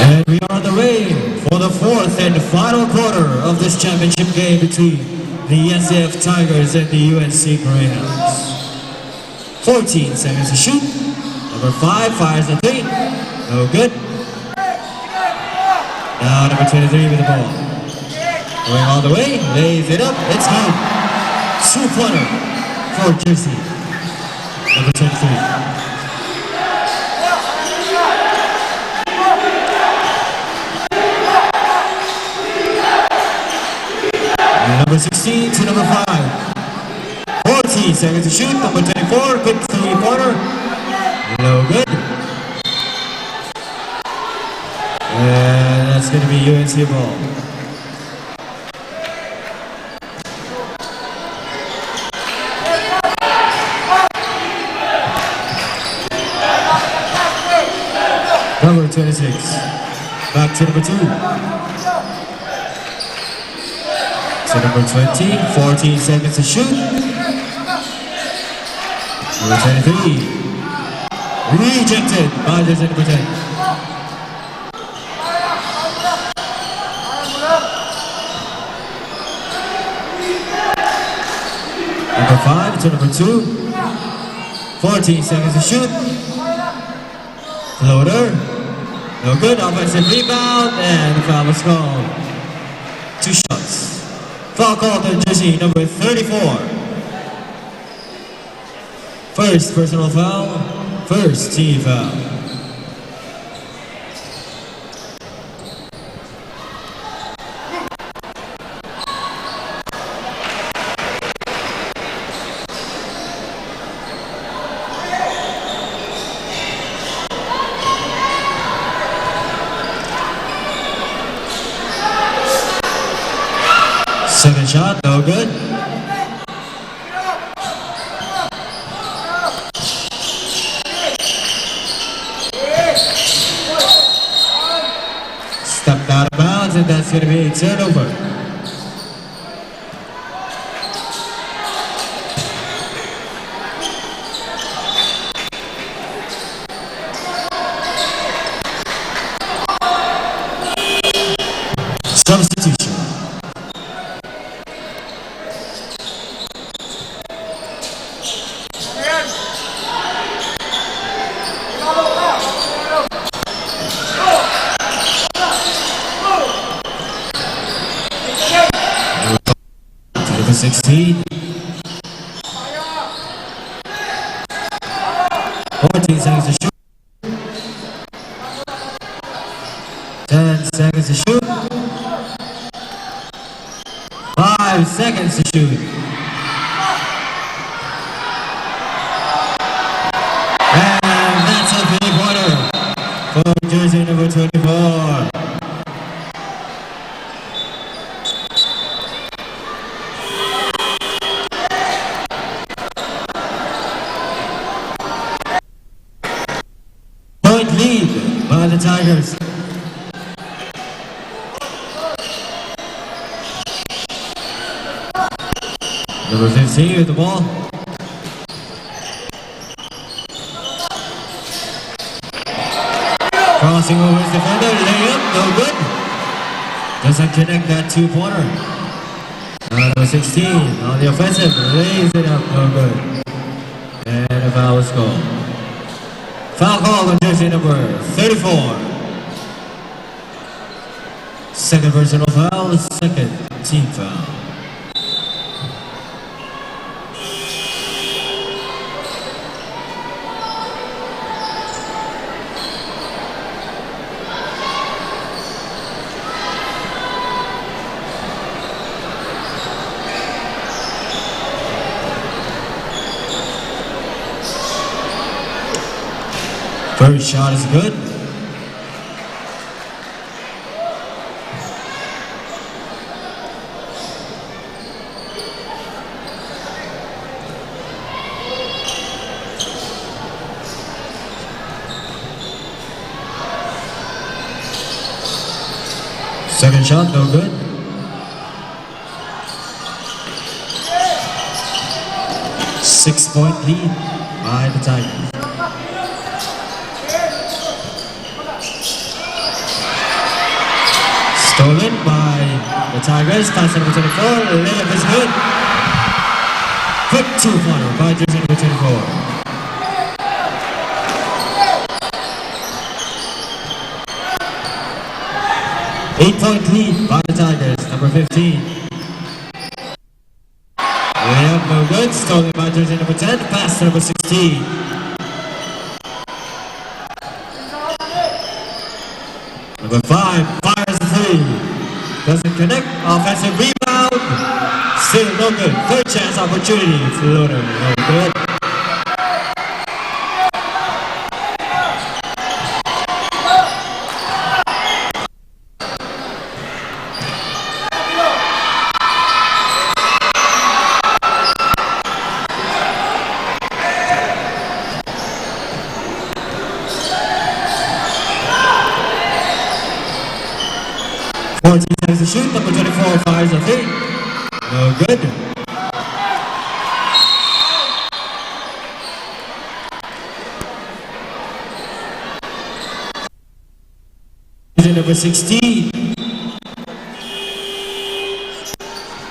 And we are on the way for the fourth and final quarter of this championship game between the NCF Tigers and the UNC Greyhounds. 14 seconds to shoot. Number 5 fires a 3. No good. Now number 23 with the ball. Going all the way, lays it up, it's good. 2-pointer for Jersey. Number 23. Number 16 to number 5. 14 seconds to shoot. Number 24, quick 3-pointer. No good. And that's going to be UNC ball. Number 26. Back to number 2. So number 20, 14 seconds to shoot. Number 23. Rejected by the number 10. Number 5 to number 2. 14 seconds to shoot. Floater. No good. Offensive rebound. And the foul was called. 2 shots. Foul called on jersey number 34. First personal foul, first team foul. Second shot, no good. Stepped out of bounds, and that's going to be a turnover. Substitution. Number 16. 14 seconds to shoot. 10 seconds to shoot. 5 seconds to shoot. And that's a three-pointer for jersey number 24. Point lead by the Tigers. Number 15 with the ball. Crossing over his defender, layup, no good. Doesn't connect that two-pointer. Number 16 on the offensive, lays it up, no good. And a foul is called. Foul call on jersey number 34. Second personal foul, second team foul. First shot is good. Second shot, no good. Six-point lead by the Tigers. Stolen by the Tigers. Pass number 24. The layup is good. Quick two-pointer by jersey number 24. Eight-point lead by the Tigers. Number 15. Layup no good. Stolen by jersey number 10. Pass to number 16. Number 5 fires the three. Doesn't connect. Offensive rebound. Still no good. Third chance opportunity. Floater. No good. To shoot, number 24 fires a three. No good. Number 16.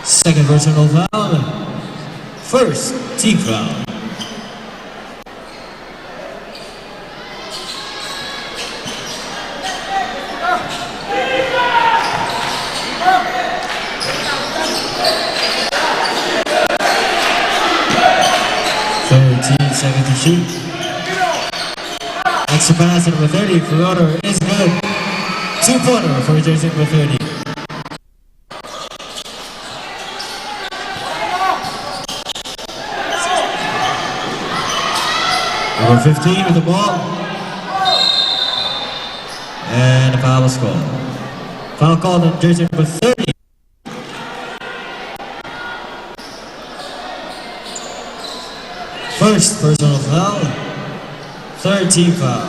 Second personal foul. First team foul. Second to shoot. Extra pass at number 30. Floater is good. Two-pointer for jersey number 30. Number 15 with the ball. And a foul is called. Foul called on jersey number 30. First personal foul. Third team foul.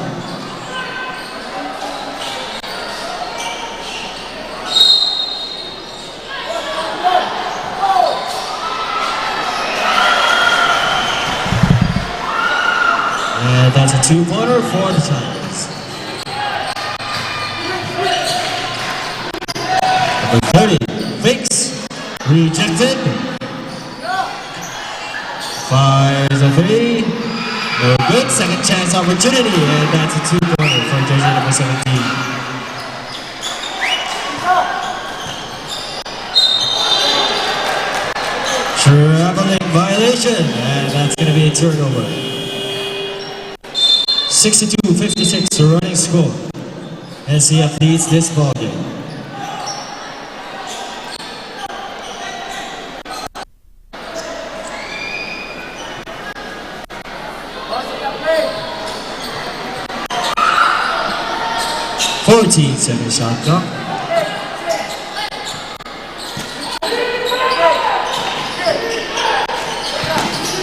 And that's a two-pointer for the Tigers. Number 30, fakes, rejected. Fires a three, no good. Second chance opportunity, and that's a two-pointer for jersey number 17. Traveling violation, and that's going to be a turnover. 62-56 running score. NCF leads this ballgame. Second shot clock.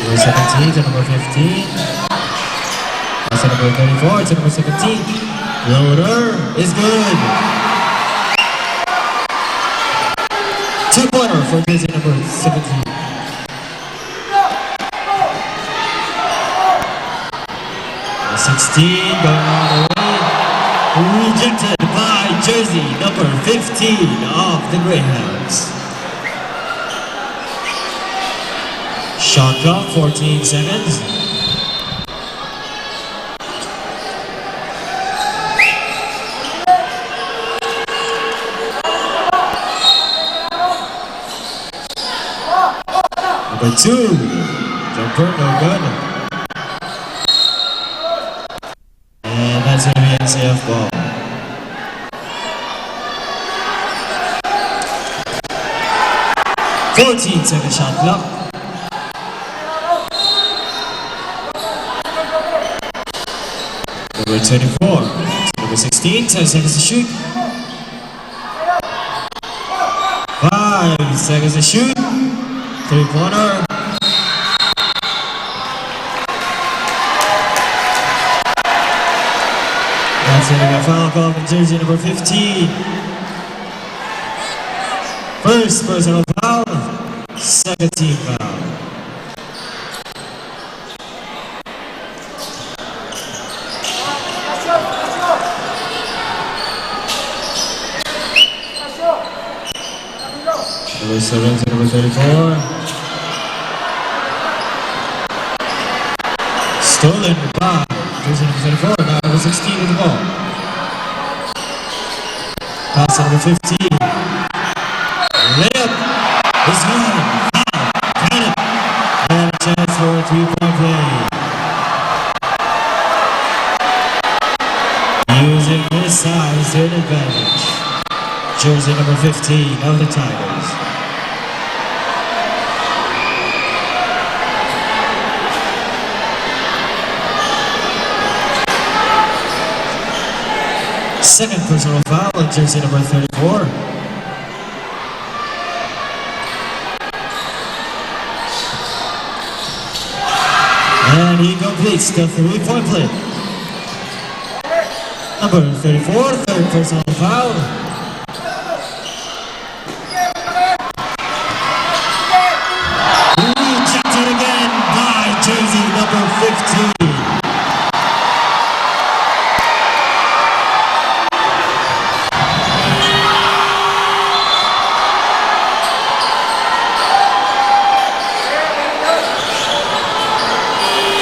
Number 17 to number 15. That's number 34 to number 17. Loader is good. Two-pointer for jersey number 17. Number 16 going all the way. Rejected by jersey number 15 of the Greyhounds. Shot clock, 14 seconds. Number 2, jumper, no good. And that's going to be NCF ball. Second shot clock. Number 24. Number 16, 10 seconds to shoot. 5 seconds to shoot. Three-pointer. That's going to be a foul call from jersey number 15. First personal foul, second team foul. Number 7 to number 34. Stolen by jersey number 34, now number 16 with the ball. Pass to number 15. Layup is good. Got it. And a chance for a three-point play. Using his size to an advantage. Jersey number 15 of the Tigers. Second personal foul on jersey number 34. And he completes the three-point play. Number 34, third personal foul. Rejected again by jersey number 15.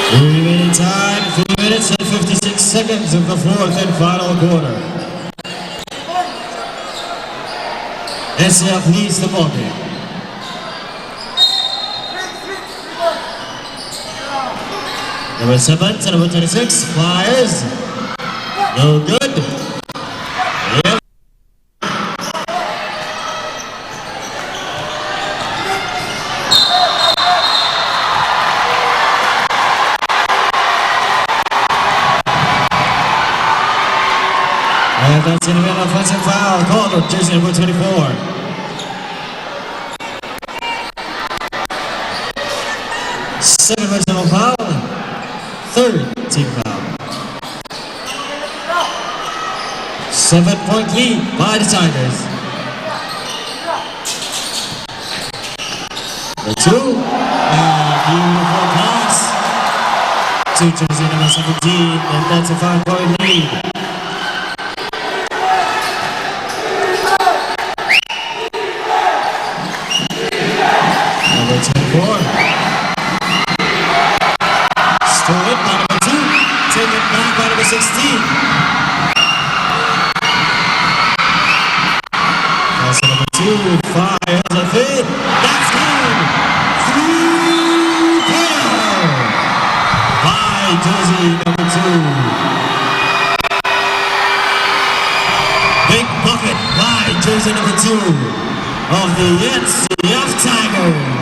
Remaining time, 3 minutes and 56 seconds of the fourth and final quarter. NCF leads the ballgame. Number 7 to number 26, fires. No good. Yep. And that's going to be an offensive foul called on jersey number 24. Second personal foul. third team foul. 7-point lead by the Tigers. The two, and beautiful pass to jersey number 17, and that's a 5-point lead. Number 24. Stolen by number 2, taken back by number 16. Pass number 2, fires a fade. That's good! 3-pointer by jersey number 2. Big bucket by jersey number 2 of the NCF Tigers.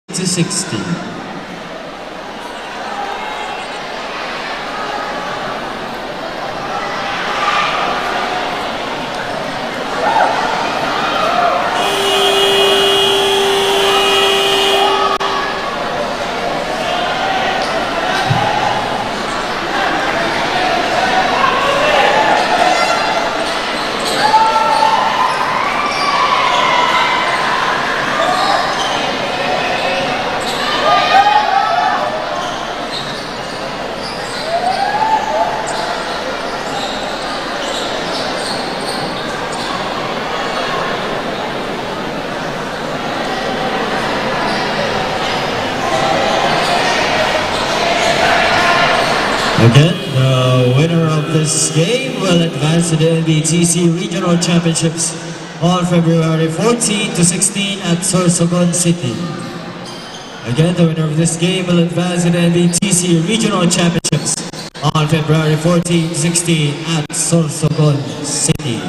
To 60. Again, the winner of this game will advance to the NBTC Regional Championships on February 14 to 16 at Sorsogon City. Again, the winner of this game will advance to the NBTC Regional Championships on February 14 to 16 at Sorsogon City.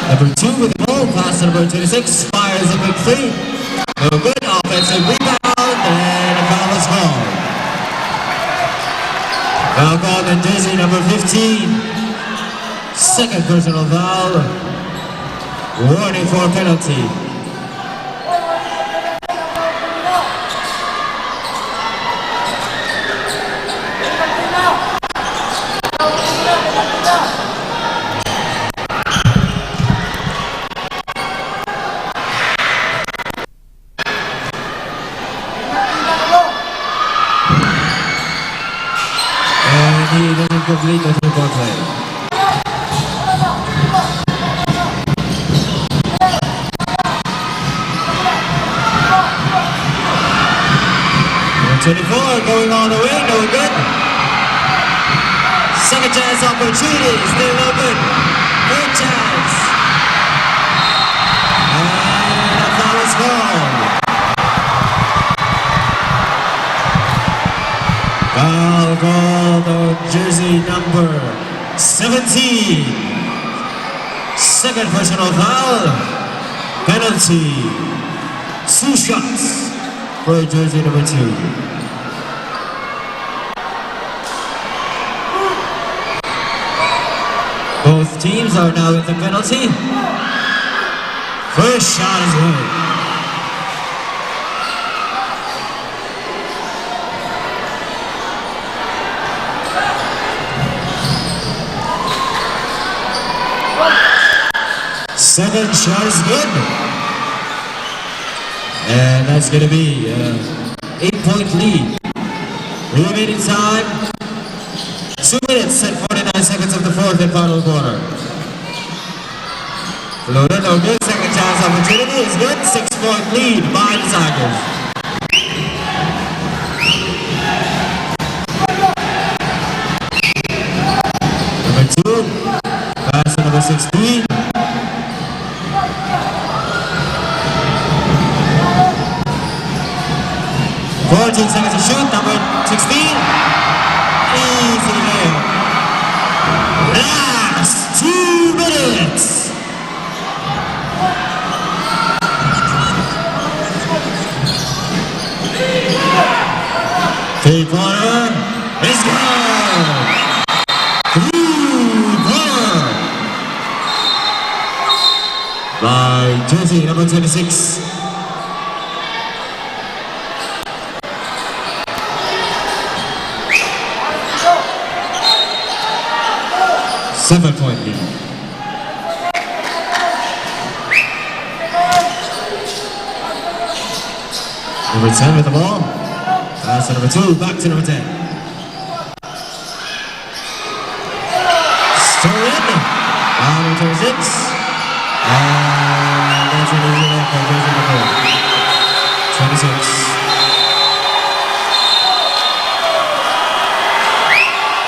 Number 2 with the ball, pass number 26, fires a big three. No good, offensive rebound, and a foul is called. Foul called on jersey number 15. Second personal foul. Warning for a penalty. He doesn't complete the 3-point play. And 24 going all the way, no good. Second chance opportunity, still no good. Third chance. And a foul is called. Foul called on jersey number 17. Second personal foul. Penalty. 2 shots for jersey number 2. Both teams are now with the penalty. First shot is good. Second shot is good. And that's going to be 8-point lead. Remaining time, 2 minutes and 49 seconds of the fourth and final quarter. Loaded, no good. Second chance opportunity is good. 6-point lead by the Tigers. Number 2, pass to number 16. 14 seconds to shoot. Number 16. Easy layup. Last 2 minutes. Three-pointer is good. Three-pointer by jersey number 26. Seven-point lead. Number 10 with the ball. Pass to number 2, back to number 10. Stolen. Number 26. And that's an easy layup by jersey number 26.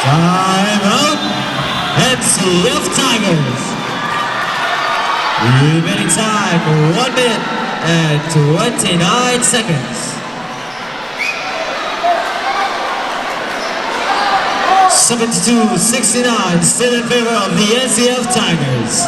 Time out. NCF Tigers. Remaining time 1 minute and 29 seconds. 72-69, still in favor of the NCF Tigers.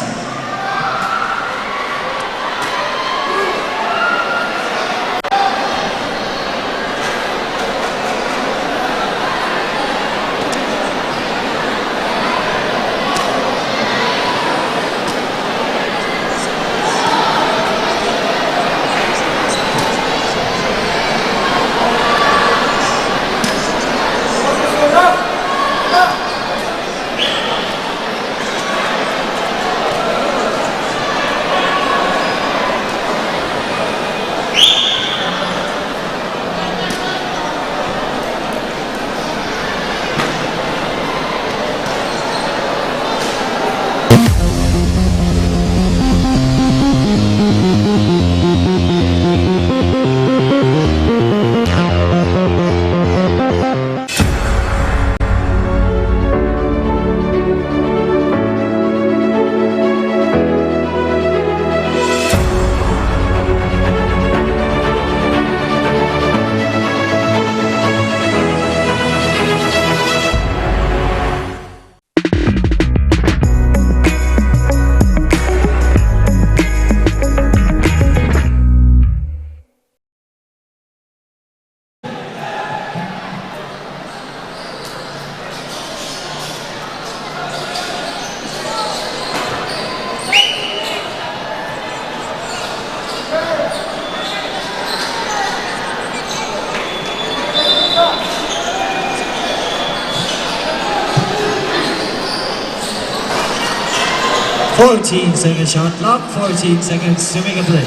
Second shot clock, 14 seconds to make a play.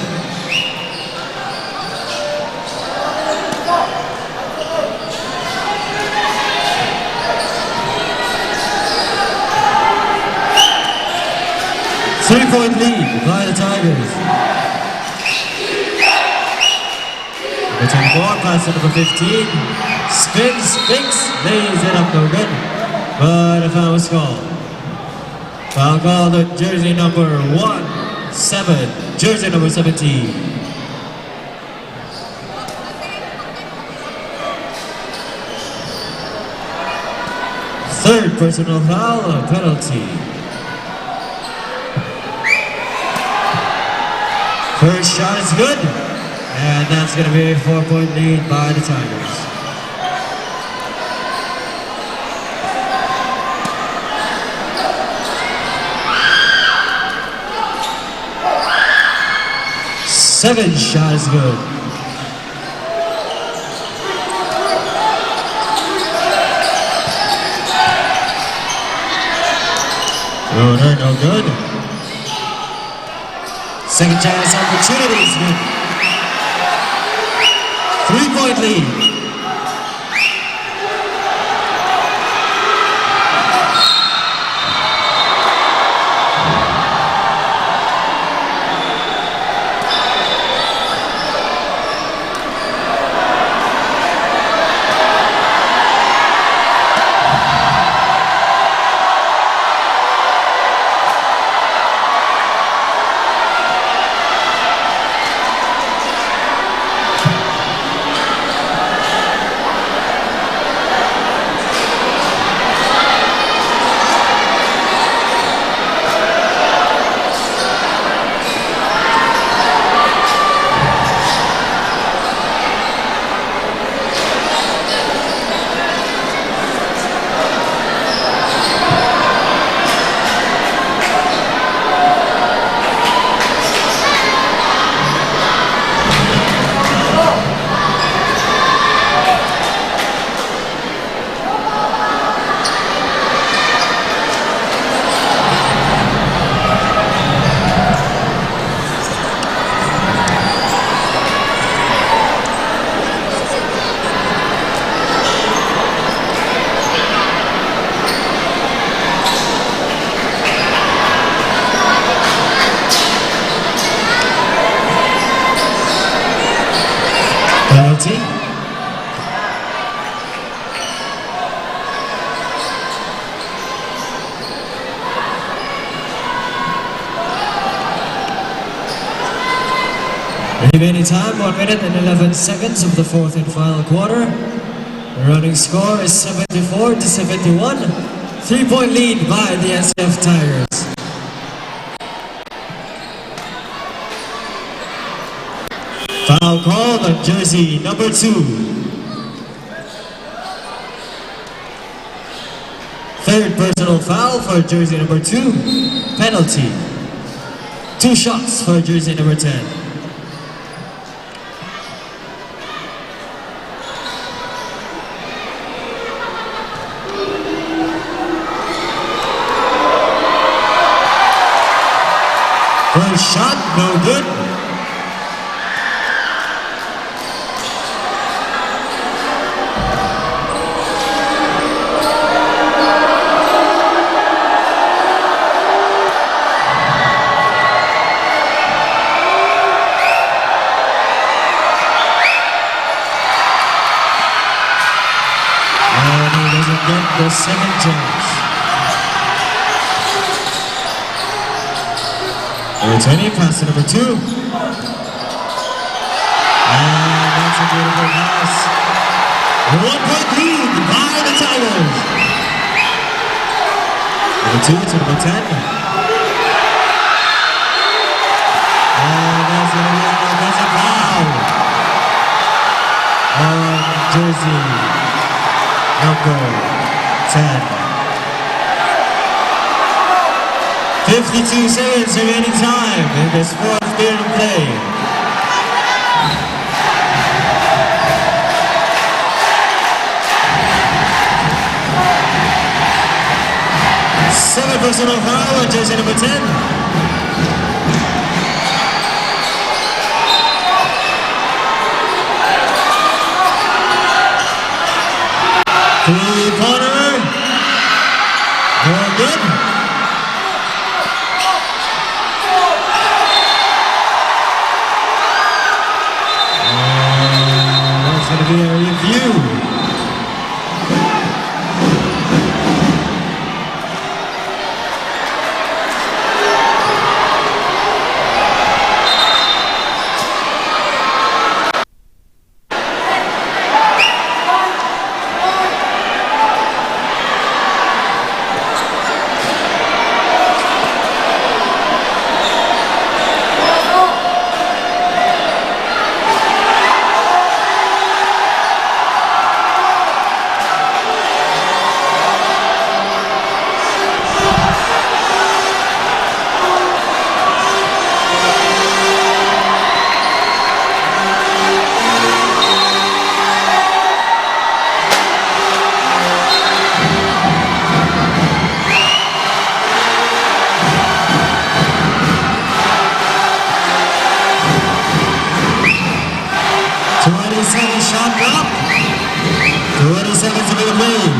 Three-point lead by the Tigers. Number 24, pass to number 15. Spins, fakes, lays it up, no good. But a foul was called. Foul called at jersey number 17, jersey number 17. Third personal foul, penalty. First shot is good, and that's going to be a 4-point lead by the Tigers. Second shot is good. No good. Second chance opportunity is good. 3-point lead. penalty. Remaining time, 1 minute and 11 seconds of the fourth and final quarter. The running score is 74 to 71. 3-point lead by the NCF Tigers. Foul called on jersey number 2. Third personal foul for jersey number 2. Penalty. 2 shots for jersey number 10. First shot, no good. And he doesn't get the second chance. Returning pass to number 2. And that's a beautiful pass. 1-point lead by the Tigers. Number 2 to number 10. And that's going to be an offensive foul on jersey number 10. 52 seconds remaining time in this fourth period of play. Seven personal foul on jersey number 10. Three-pointer. No good. Going to be a review. Shot clock. 20 seconds to be played.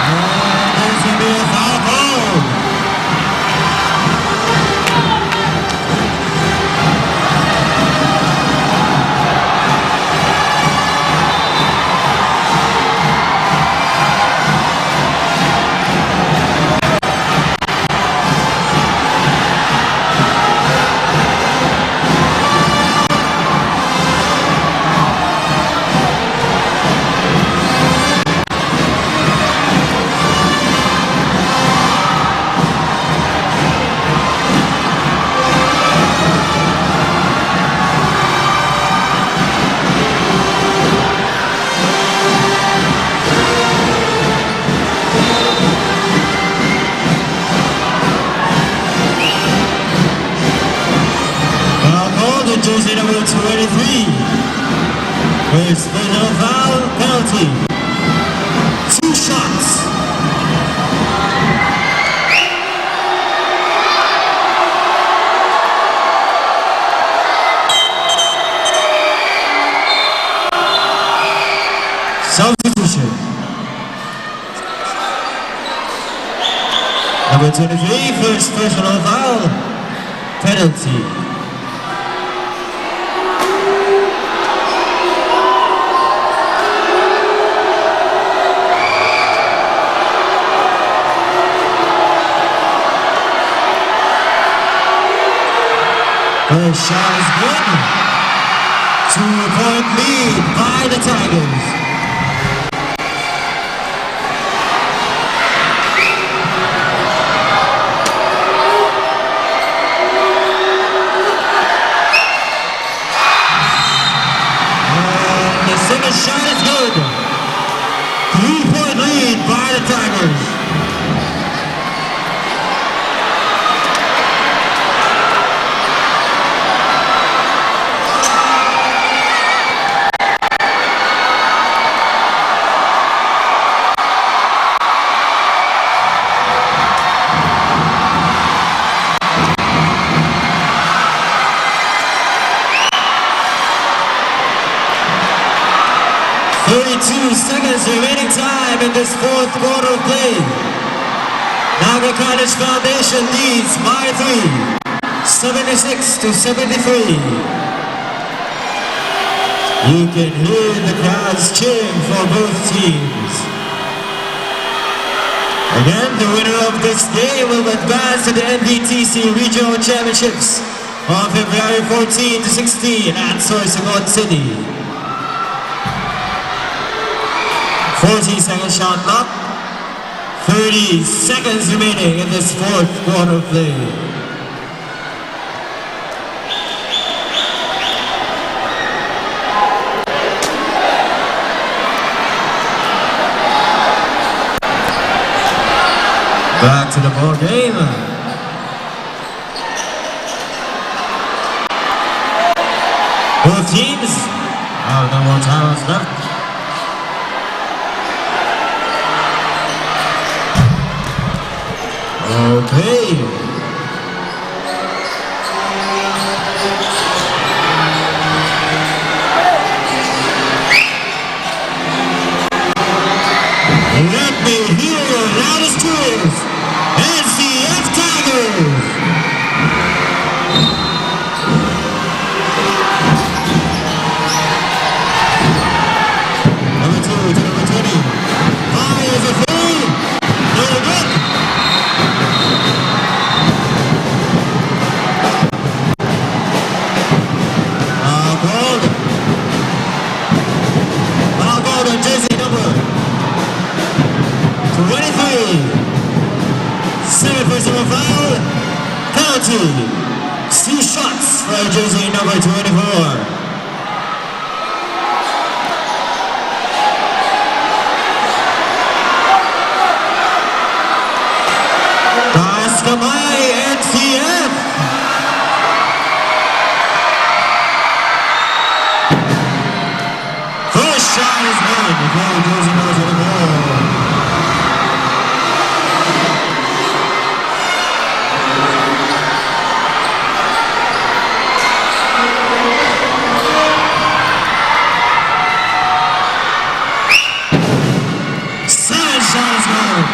And there's going to be a foul call. Jersey number 23. First personal foul, penalty. 2 shots. Substitution. Number 23, first personal foul. penalty. First shot is good. 2-point lead by the Tigers. And the second shot is good. 3-point lead by the Tigers. Seconds remaining time in this fourth quarter of play. Naga College Foundation leads by 3, 76-73. You can hear the crowds cheering for both teams. Again, the winner of this game will advance to the NBTC Regional Championships on February 14-16 at Chooks-to-Go City. 40-second shot clock. 30 seconds remaining in this fourth quarter of play. Back to the ball game. Both teams have no more timeouts left. Okay. Let me hear your loudest cheers. NCF Tigers. Number 2 to number 20. Fires a 3. No good. Jersey number 23. 7 personal foul. Penalty. 2 shots for jersey number 24. Pass to my NCF. First shot is good. Before jersey number 24. Second shot is good.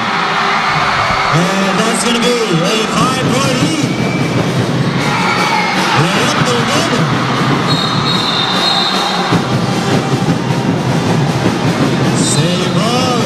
And that's going to be a 5-point lead. They're up to the good. Save ball.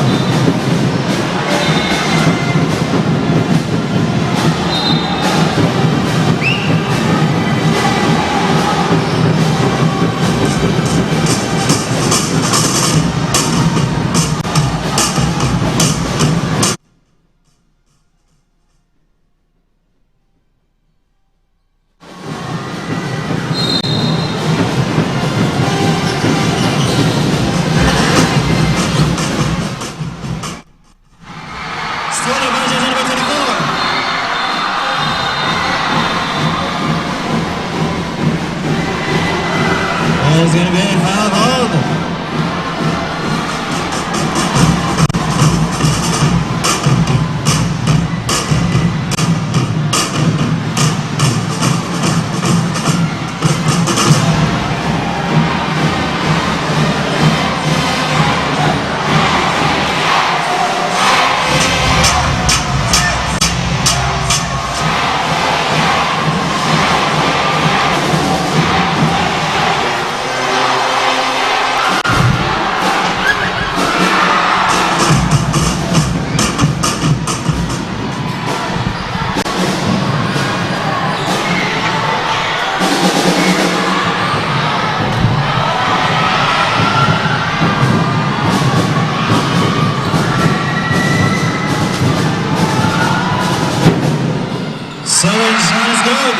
Southern shot is good.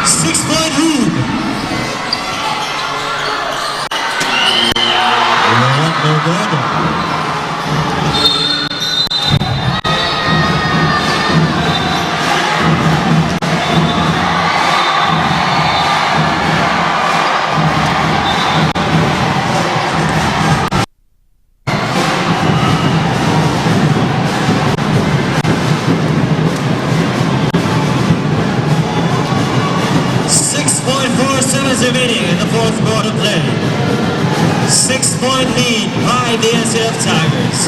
6-point lead. No good. Remaining in the fourth quarter play. 6-point lead by the NCF Tigers.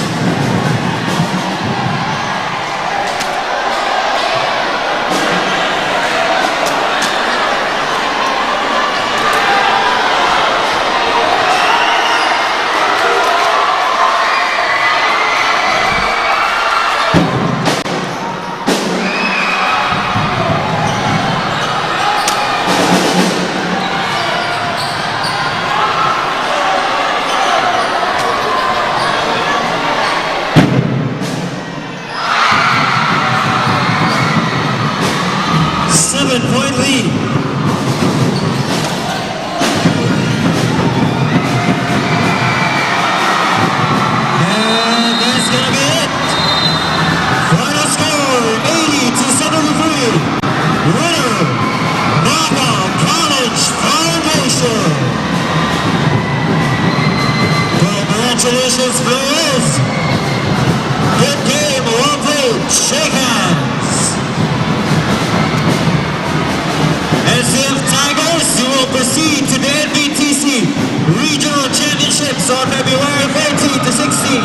Point lead. And that's gonna be it. Final score 80-73. Winner, Naga College Foundation. Congratulations, players. Good game, well played. Shake hands. NCF Tigers, you will proceed to the NBTC Regional Championships on February 14 to 16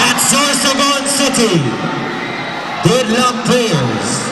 at Chooks-to-Go City. Good luck, players.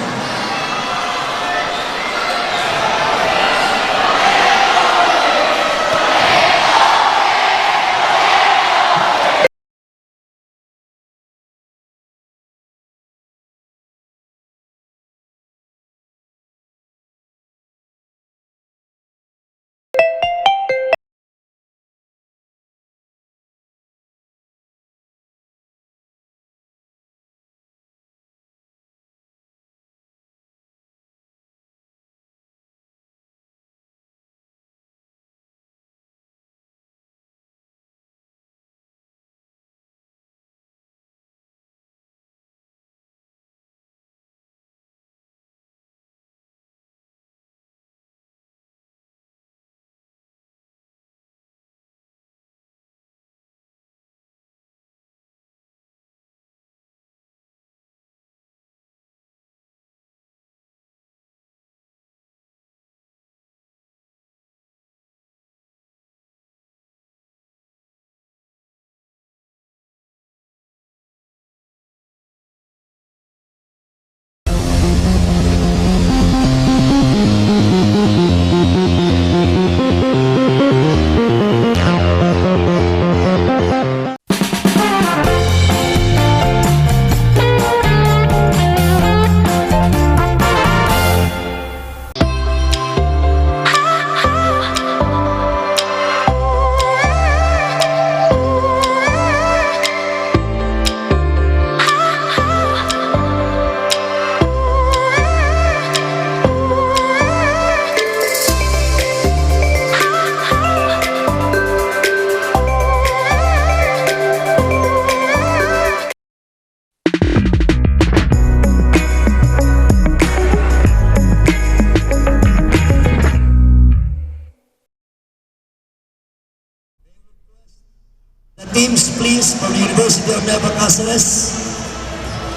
Teams, please, from the University of Naga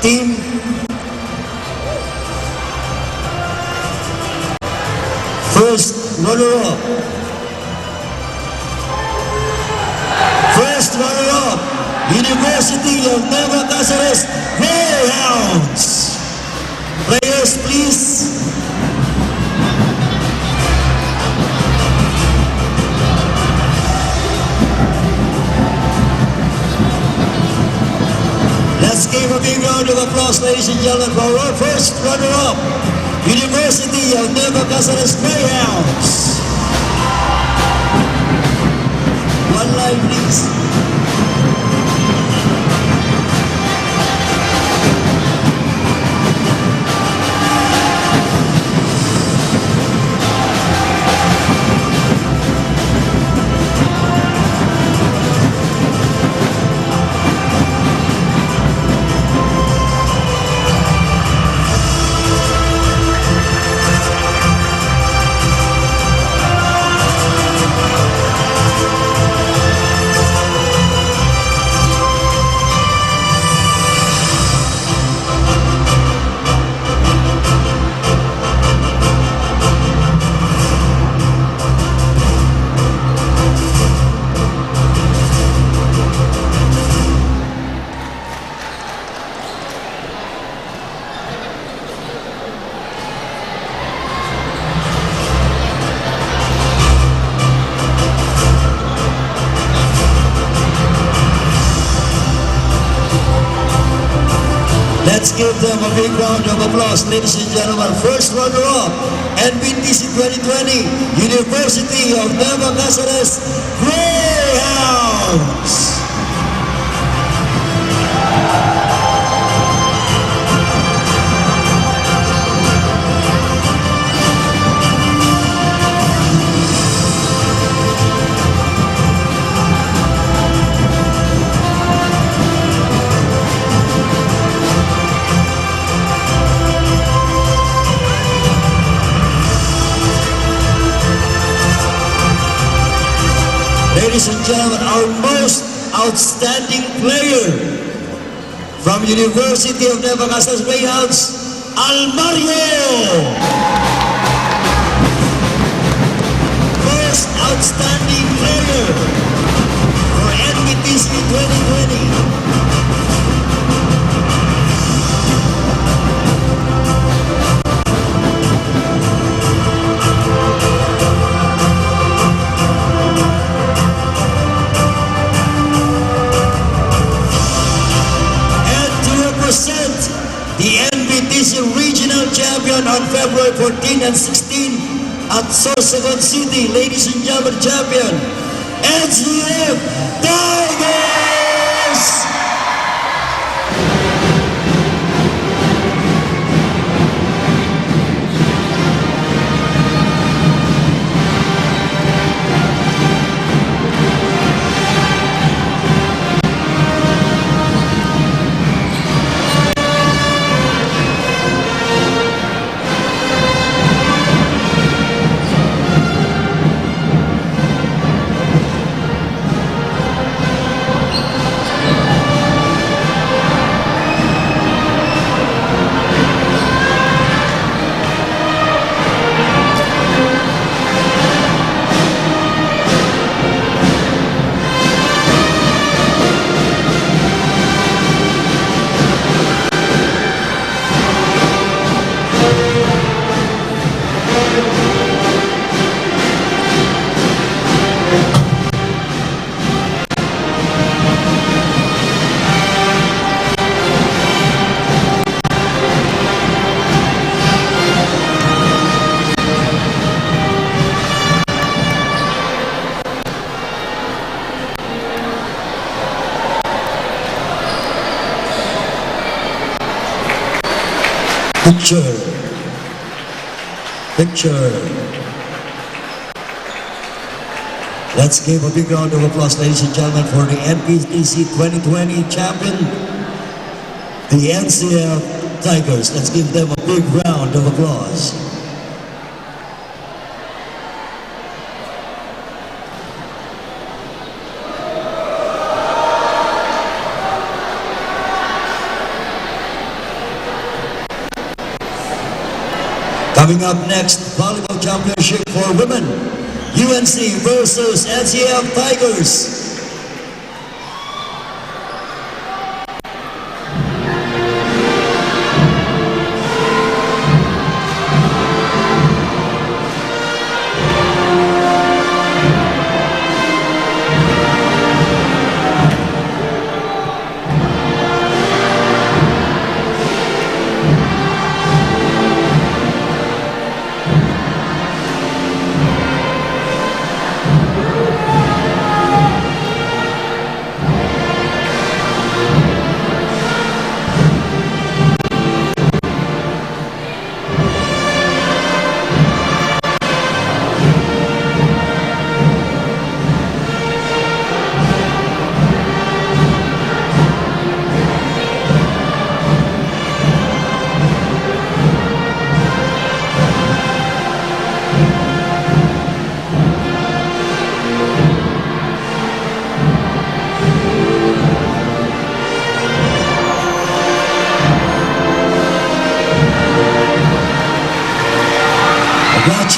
team. First runner-up. First runner-up, University of Naga Greyhounds. Players, please. Let's give a big round of applause, ladies and gentlemen, for our first runner-up, University of Naga Greyhounds. One line, please. Let's give them a big round of applause, ladies and gentlemen. First runner-up, NBTC 2020, University of Nueva Cáceres Greyhounds. Ladies and gentlemen, our most outstanding player from University of Nueva Cáceres Greyhounds, Almario. Most outstanding player for NBTC 2020. The NBTC Regional Champion on February 14 and 16 at Sorsogon City, ladies and gentlemen, champion, NCF Tigers! Picture. Let's give a big round of applause, ladies and gentlemen, for the NBTC 2020 champion, the NCF Tigers. Let's give them a big round of applause. Coming up next, volleyball championship for women, UNC versus NCF Tigers.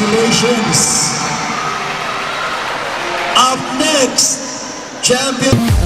Congratulations! Up next, champion.